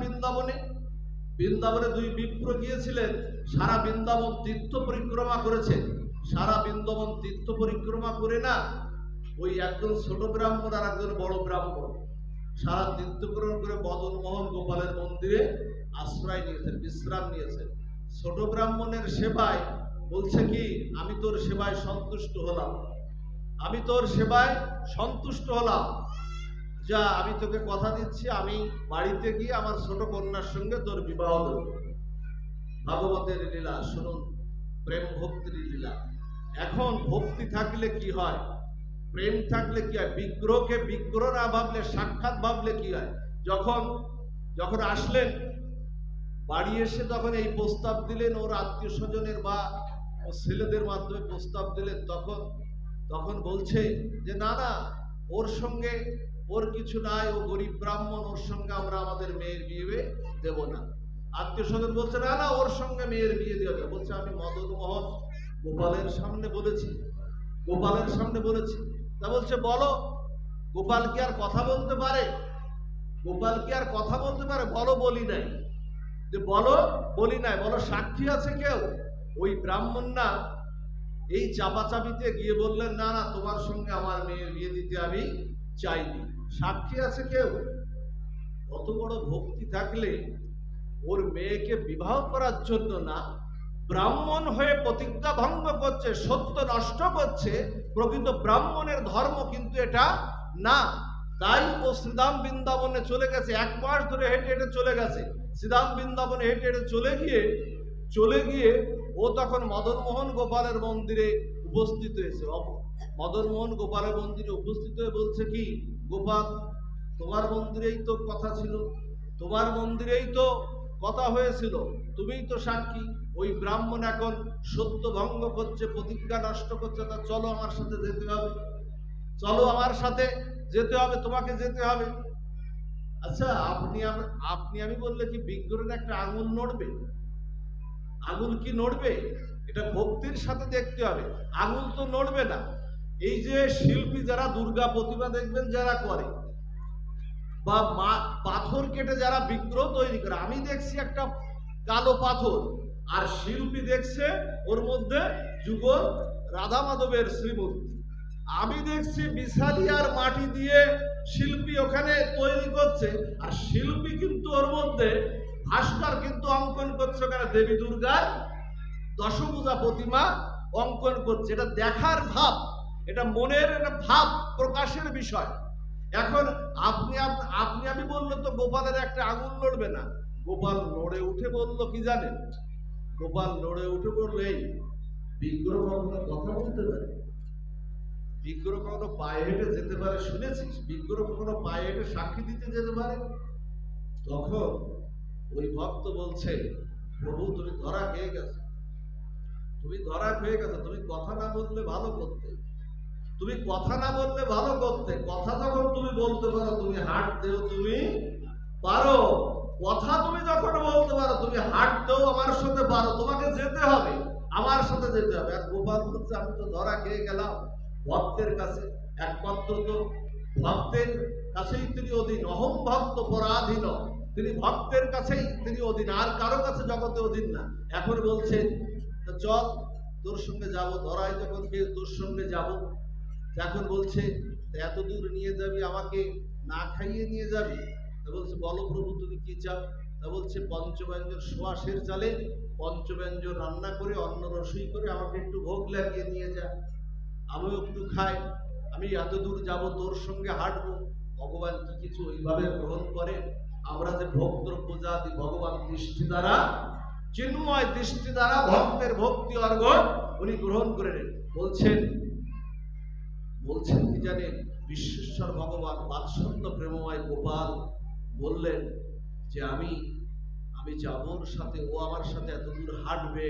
বৃন্দাবনে দুই বিপ্র গিয়েছিলেন, সারা বৃন্দাবন তীর্থ পরিক্রমা করেছে। সারা বৃন্দাবন তীর্থ পরিক্রমা করে না, ওই একজন ছোট ব্রাহ্মণ আর একজন বড় ব্রাহ্মণ সারা তীর্থক্রমণ করে মদন মোহন গোপালের মন্দিরে আশ্রয় নিয়েছেন, বিশ্রাম নিয়েছেন। ছোট ব্রাহ্মণের সেবায় বলছে কি, আমি তোর সেবায় সন্তুষ্ট হলাম, যা, আমি তোকে কথা দিচ্ছি, আমি বাড়িতে গিয়ে আমার ছোট কন্যার সঙ্গে তোর বিবাহ দেব। ভাগবতের লীলা শুনুন, প্রেম ভক্তির লীলা। এখন ভক্তি থাকলে কি হয়, প্রেম থাকলে কি হয়, বিগ্রহকে বিগ্রহ না ভাবলে, সাক্ষাৎ ভাবলে কি হয়। যখন আসলেন বাড়ি এসে তখন এই প্রস্তাব দিলেন, ওর আত্মীয় স্বজনের বা ওর ছেলেদের মাধ্যমে প্রস্তাব দিলেন, তখন বলছে যে না, ওর সঙ্গে ওর কিছু নাই, ও গরিব ব্রাহ্মণ, ওর সঙ্গে আমরা আমাদের মেয়ের বিয়ে দেব না। আত্মীয় স্বজন বলছে না, ওর সঙ্গে মেয়ের বিয়ে দেওয়া যাবে। বলছে আমি মদন মোহন গোপালের সামনে বলেছি। তা বলছে বলো, গোপাল কি আর কথা বলতে পারে? বলো, বলি নাই। যে বলো, বলি নাই, বলো সাক্ষী আছে কেউ? ওই ব্রাহ্মণ না এই চাপাচাপিতে গিয়ে বললেন, না, তোমার সঙ্গে আমার মেয়ের বিয়ে দিতে আমি চাইনি, সাক্ষী আছে কেউ? কত বড় ভক্তি থাকলে ওর মেয়েকে বিবাহ করার জন্য না, ব্রাহ্মণ হয়ে প্রতিজ্ঞা ভঙ্গ করছে, সত্য নষ্ট করছে। প্রকৃত ব্রাহ্মণের ধর্ম কিন্তু এটা না। তাই ও শ্রীধাম বৃন্দাবনে চলে গেছে, 1 মাস ধরে হেঁটে চলে গেছে। শ্রীধাম বৃন্দাবনে হেঁটে চলে গিয়ে ও তখন মদন মোহন গোপালের মন্দিরে উপস্থিত হয়েছে। মদন মোহন গোপালের মন্দিরে উপস্থিত হয়ে বলছে কি, গোপাল, তোমার মন্দিরেই তো কথা ছিল, তোমার মন্দিরেই তো কথা হয়েছিল, তুমিই তো সাক্ষী। ওই ব্রাহ্মণ এখন সত্য ভঙ্গ করছে, প্রতিজ্ঞা নষ্ট করছে, তা চলো আমার সাথে যেতে হবে, তোমাকে যেতে হবে। আচ্ছা, আমি বললে কি বিগ্রহের একটা আঙুল নড়বে? আঙুল কি নড়বে? এটা ভক্তির সাথে দেখতে হবে, আঙুল তো নড়বে না। এই যে শিল্পী যারা দুর্গা প্রতিমা দেখবেন যারা করে, বা পাথর কেটে যারা বিগ্রহ তৈরি করে, আমি দেখছি একটা কালো পাথর, আর শিল্পী দেখছে ওর মধ্যে যুগল রাধা মাধবের শ্রীমূর্তি। আমি দেখছি বিশালি আর মাটি দিয়ে শিল্পী ওখানে তৈরি করছে, আর শিল্পী কিন্তু ওর মধ্যে ভাস্কর কিন্তু অঙ্কন করছে, ওখানে দেবী দুর্গার দশভুজা প্রতিমা অঙ্কন করছে। এটা দেখার ভাব, এটা মনের একটা ভাব প্রকাশের বিষয়। এখন আমি বললে তো গোপালের একটা আঙুল নড়বে না। গোপাল নড়ে উঠে বলল কি জানেন? গোপাল নড়ে উঠে বলল, এই বিগ্রহ কথা বলতে পারে? বিগ্রহ কখনো পায়ে হেঁটে যেতে পারে শুনেছিস? বিগ্রহ কখনো পায়ে হেঁটে সাক্ষী দিতে যেতে পারে? তখন ওই ভক্ত বলছে, প্রভু তুমি ধরা খেয়ে গেছো, তুমি ধরা খেয়ে গেছো, তুমি কথা না বললে ভালো করতে, তুমি কথা না বললে ভালো করতে। কথা যখন তুমি বলতে পারো, তুমি হাঁটতেও তুমি পারো। কথা তুমি যখন বলতে পারো, তুমি হাঁটতেও আমার সাথে পারো, তোমাকে যেতে হবে, আমার সাথে যেতে হবে। আর গোপাল বলছে, আমি তো ধরা খেয়ে গেলাম ভক্তের কাছে, একমাত্র তো ভক্তের কাছেই তিনি অধীন, অহম ভক্ত পরাধীন, তিনি ভক্তের কাছেই তিনি অধীন, আর কারো কাছে জগতে অধীন না। এখন বলছে চল তোর সঙ্গে যাব, ধরাই যখন কে তোর সঙ্গে যাব। এখন বলছে এত দূর নিয়ে যাবি, আমাকে না খাইয়ে নিয়ে যাবি? তা বলছে বলো প্রভু তুমি কি চাও? তা বলছে পঞ্চব্যঞ্জন সোয়াশের চালে পঞ্চব্যঞ্জন রান্না করে অন্ন রসই করে আমাকে একটু ভোগ লাগিয়ে নিয়ে যা, আমিও একটু খাই, আমি এত দূর যাব, তোর সঙ্গে হাঁটবো। ভগবান কি কিছু ওইভাবে গ্রহণ করে? আমরা যে ভোগ দ্রব্য যা দিই, ভগবান দৃষ্টি দ্বারা, চিন্ময় দৃষ্টি দ্বারা ভক্তের ভক্তি অর্ঘ উনি গ্রহণ করে নেন। বলছেন কি জানেন? বিশ্বেশ্বর ভগবান বাৎসল্য প্রেমময় গোপাল বললেন যে আমি যাব ওর সাথে, ও আমার সাথে এত দূর হাঁটবে,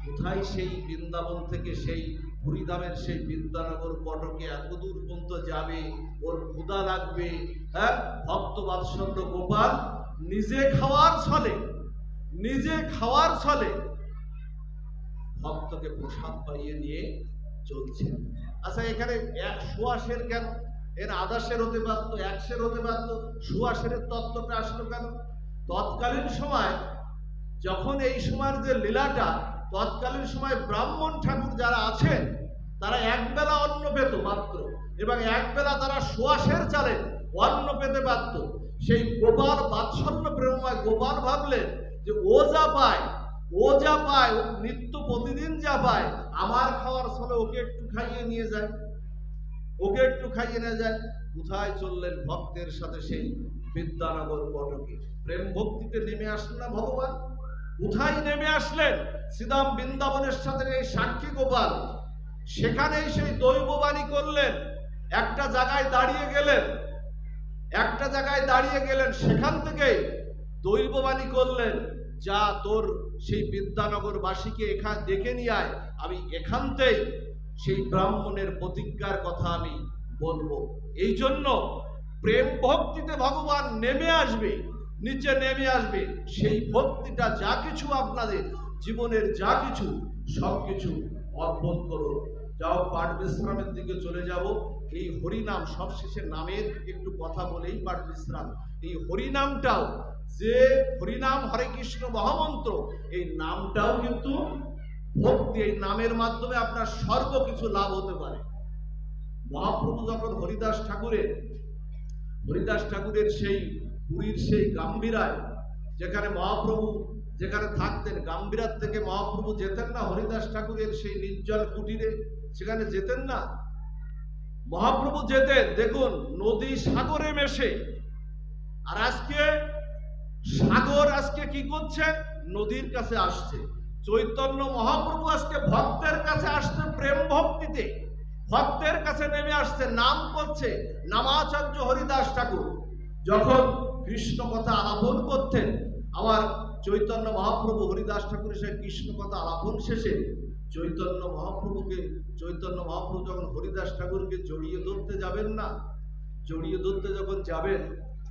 কোথায় সেই বৃন্দাবন থেকে সেই হরিধামের সেই বিদ্যানগর কটকে এত দূর পর্যন্ত যাবে, ওর ক্ষুধা লাগবে। হ্যাঁ, ভক্ত বাৎসল্য গোপাল নিজে খাওয়ার ছলে ভক্তকে প্রসাদ পাইয়ে নিয়ে চলছেন। আচ্ছা, এখানে সোয়াশের কেন? এর আদাসের হতে পারতো, একশের হতে পারতো, সোয়াশের তত্ত্বটা আসলো কেন? তৎকালীন সময় যখন এই সময়ের যে লীলাটা, তৎকালীন সময় ব্রাহ্মণ ঠাকুর যারা আছেন তারা একবেলা অন্ন পেত মাত্র, এবং একবেলা তারা সোয়াশের চালে অন্ন পেতে পারত। সেই গোপাল বাৎসল্য প্রেমময় গোপাল ভাবলেন যে ও যা পায় ও নিত্য প্রতিদিন যা পায়, আমার খাওয়ার ফলে ওকে একটু খাইয়ে নিয়ে যায়। কোথায় চললেন? ভক্তের সাথে সেই বিদ্যানগর কটকে। প্রেম ভক্তিতে নেমে আসলেন না ভগবান? কোথায় নেমে আসলেন? শ্রীধাম বৃন্দাবনের সাথে এই সাক্ষী গোপাল, সেখানেই সেই দৈববাণী করলেন। একটা জায়গায় দাঁড়িয়ে গেলেন, সেখান থেকে দৈববাণী করলেন, যা তোর সেই বিদ্যানগর বাসীকে এখানে ডেকে নিয়ে আয়, আমি এখানতেই সেই ব্রাহ্মণের প্রতিজ্ঞার কথা আমি বলবো। এই জন্য প্রেম ভক্তিতে ভগবান নিচে নেমে আসবে। সেই ভক্তিটা যা কিছু আপনাদের জীবনের যা কিছু সবকিছু অর্পণ করো। যাও, পাঠ বিশ্রামের দিকে চলে যাব। এই হরিনাম সবশেষে নামের একটু কথা বলেই পাঠ বিশ্রাম। এই হরিনামটাও, যে হরিনাম হরে কৃষ্ণ মহামন্ত্র, এই নামটাও কিন্তু ভক্তি। এই নামের মাধ্যমে আপনার সর্বকিছু লাভ হতে পারে। মহাপ্রভু যখন হরিদাস ঠাকুরের সেই পুরীর সেই গাম্ভীরায়, যেখানে মহাপ্রভু থাকতেন, গাম্ভীরার থেকে মহাপ্রভু যেতেন না হরিদাস ঠাকুরের সেই নির্জল কুটিরে, সেখানে যেতেন না মহাপ্রভু, যেতেন। দেখুন, নদী সাগরে মেশে, আর আজকে সাগর কি করছে? নদীর কাছে আসছে। চৈতন্য মহাপ্রভু আজকে ভক্তের কাছে আসছে, প্রেম ভক্তিতে ভক্তের কাছে নেমে আসছে, নাম করছে। নামাচার্য হরিদাস ঠাকুর যখন কৃষ্ণ কথা আলাপন করতেন, আমার চৈতন্য মহাপ্রভু হরিদাস ঠাকুরের সেই কৃষ্ণ কথা আলাপন শেষে চৈতন্য মহাপ্রভু যখন হরিদাস ঠাকুরকে জড়িয়ে ধরতে যাবেন না, জড়িয়ে ধরতে যখন যাবেন,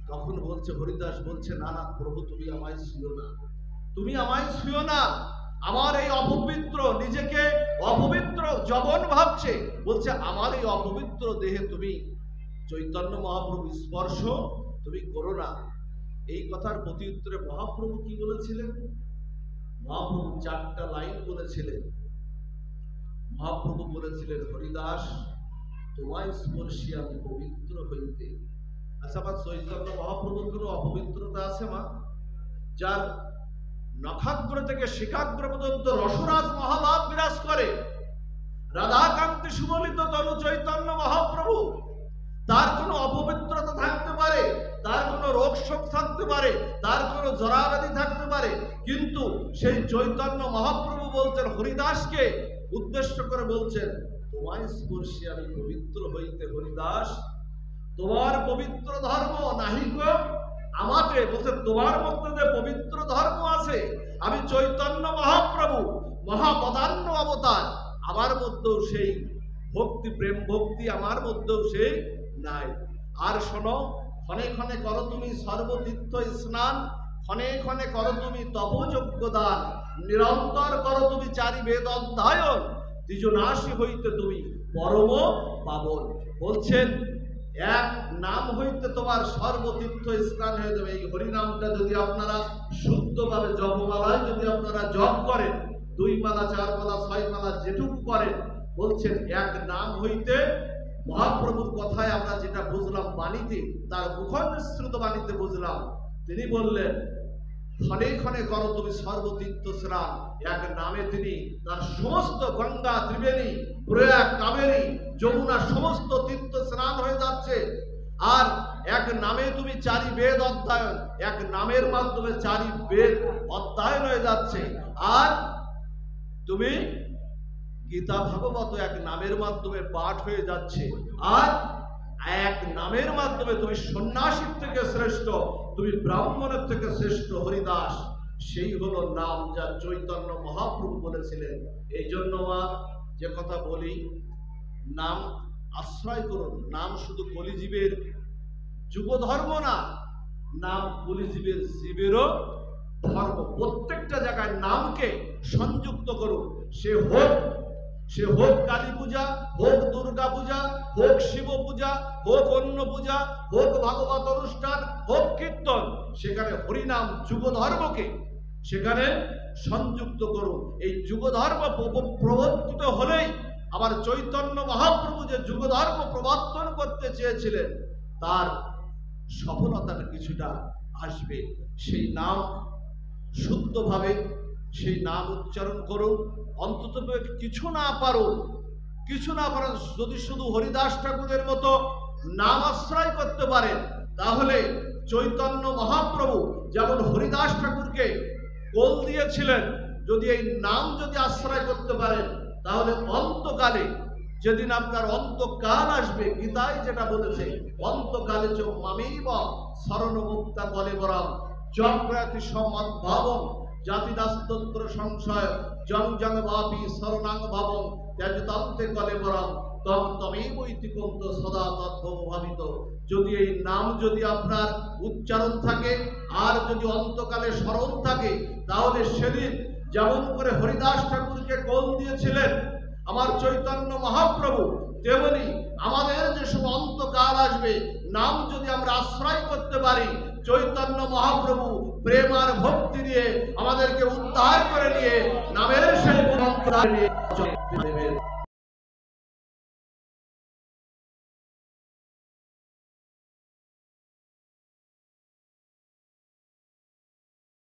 তখন হরিদাস বলছে, না প্রভু, তুমি আমায় ছুঁয়ো না, আমার এই অপবিত্র, নিজেকে অপবিত্র যবন ভাবছে, বলছে আমার এই অপবিত্র দেহে তুমি চৈতন্য মহাপ্রভু স্পর্শ তুমি করো না। এই কথার প্রতি উত্তরে মহাপ্রভু কি বলেছিলেন? মহাপ্রভু 4টা লাইন বলেছিলেন। মহাপ্রভু বলেছিলেন, হরিদাস, তোমায় স্পর্শী আমি পবিত্র হইতে। আচ্ছা, আমার চৈতন্য মহাপ্রভুর কোনো অপবিত্রতা আছে মা? যার নখাগ্র থেকে শিখাগ্র পর্যন্ত রসরাজ মহাভাব বিরাজ করে, রাধাকান্তি সুবলিত তনু চৈতন্য মহাপ্রভু, তার কোনো অপবিত্রতা থাকতে পারে, তার কোনো রোগ শোক থাকতে পারে, তার কোনো জরাব্যাধি থাকতে পারে, কিন্তু সেই চৈতন্য মহাপ্রভু বলছেন, হরিদাসকে উদ্দেশ্য করে বলছেন, তোমায় স্পর্শে আমি পবিত্র হইতে হরিদাস, তোমার পবিত্র ধর্ম নাহি গো আমাকে। বলছে তোমার মধ্যে যে পবিত্র ধর্ম আছে, আমি চৈতন্য মহাপ্রভু মহাপদান্য অবতার, আমার মধ্যেও সেই ভক্তি, প্রেম ভক্তি আমার মধ্যেও সেই নাই। আর শোনো, ক্ষণে ক্ষণে করো তুমি সর্বতীর্থ স্নান, ক্ষণে ক্ষণে করো তুমি তপযজ্ঞ দান, নিরন্তর করো তুমি চারি বেদ অধ্যয়ন, দ্বিজনাশী হইতে তুমি পরম পাবন। বলছেন এক নাম হইতে তোমার সর্বতীর্থ স্নান হয়ে যাবে। এই হরিনামটা যদি আপনারা শুদ্ধভাবে জপমালায় যদি আপনারা জপ করেন, 2 মালা 4 মালা 6 মালা যেটুকু করেন, বলছেন এক নাম হইতে মহাপ্রভুর কথায় আমরা যেটা বুঝলাম বাণীতে, তার মুখনিসৃত বাণীতে বুঝলাম, তিনি বললেন ক্ষণে ক্ষণে করো তুমি সর্বতীর্থ স্নান। এক নামে তিনি তার সমস্ত গঙ্গা, ত্রিবেণী, প্রয়াগ, কাবেরী, যমুনা সমস্ত তীর্থ স্নান হয়ে যাচ্ছে। আর এক নামে তুমি চারি বেদ অধ্যয়ন, এক নামের মাধ্যমে চারি বেদ অধ্যয়ন হয়ে যাচ্ছে। আর তুমি গীতা ভাগবত এক নামের মাধ্যমে পাঠ হয়ে যাচ্ছে। আর এক নামের মাধ্যমে তুমি সন্ন্যাসীর থেকে শ্রেষ্ঠ, তুমি ব্রাহ্মণের থেকে শ্রেষ্ঠ হরিদাস। সেই হলো নাম, যা চৈতন্য মহাপ্রভু বলেছিলেন। এই জন্য যে কথা বলি, নাম আশ্রয় করুন। নাম শুধু কলিজীবের যুগ ধর্ম না, নাম কলিজীবের জীবেরও ধর্ম। প্রত্যেকটা জায়গায় নামকে সংযুক্ত করুন। সে হোক কালী পূজা, হোক দুর্গা পূজা, হোক শিব পূজা, হোক অন্য পূজা, হোক ভাগবত অনুষ্ঠান, হোক কীর্তন, সেখানে হরিনাম যুগ ধর্মকে সেখানে সংযুক্ত করুন। এই যুগ ধর্ম প্রবর্তিত হলেই আবার চৈতন্য মহাপ্রভু যে যুগ ধর্ম প্রবর্তন করতে চেয়েছিলেন, তার সফলতার কিছুটা আসবে। সেই নাম শুদ্ধভাবে সেই নাম উচ্চারণ করুন। অন্তত কিছু না পারেন, যদি শুধু হরিদাস ঠাকুরের মতো নাম আশ্রয় করতে পারেন, তাহলে চৈতন্য মহাপ্রভু যেমন হরিদাস ঠাকুরকে কোল দিয়েছিলেন, যদি এই নাম যদি আশ্রয় করতে পারেন, তাহলে অন্তকালে, যেদিন আপনার অন্তকাল আসবে, গীতায় যেটা বলেছে, অন্তকালে চ মামেব শরণমুক্তা কলেবরম জগ্রাতি সমদ্ভাবম জাতিদাস্তন্ত্র সংশয় জং জং বাপি শরণাং ভাবম ত্যাজতান্তে কলেবরম তম তমেবৈতিকন্ত সদা তদ্ভবভাবিত। যদি এই নাম যদি আপনার উচ্চারণ থাকে, আর যদি অন্তকালে স্মরণ থাকে, তাহলে সেদিন যেমন করে হরিদাস ঠাকুরকে কোল দিয়েছিলেন আমার চৈতন্য মহাপ্রভু, তেমনি আমাদের যে সব অন্তকাল আসবে, নাম যদি আমরা আশ্রয় করতে পারি, চৈতন্য মহাপ্রভু প্রেম আর ভক্তি দিয়ে আমাদেরকে উদ্ধার করে নিয়ে নামের সেই মন্ত্র দেবেন।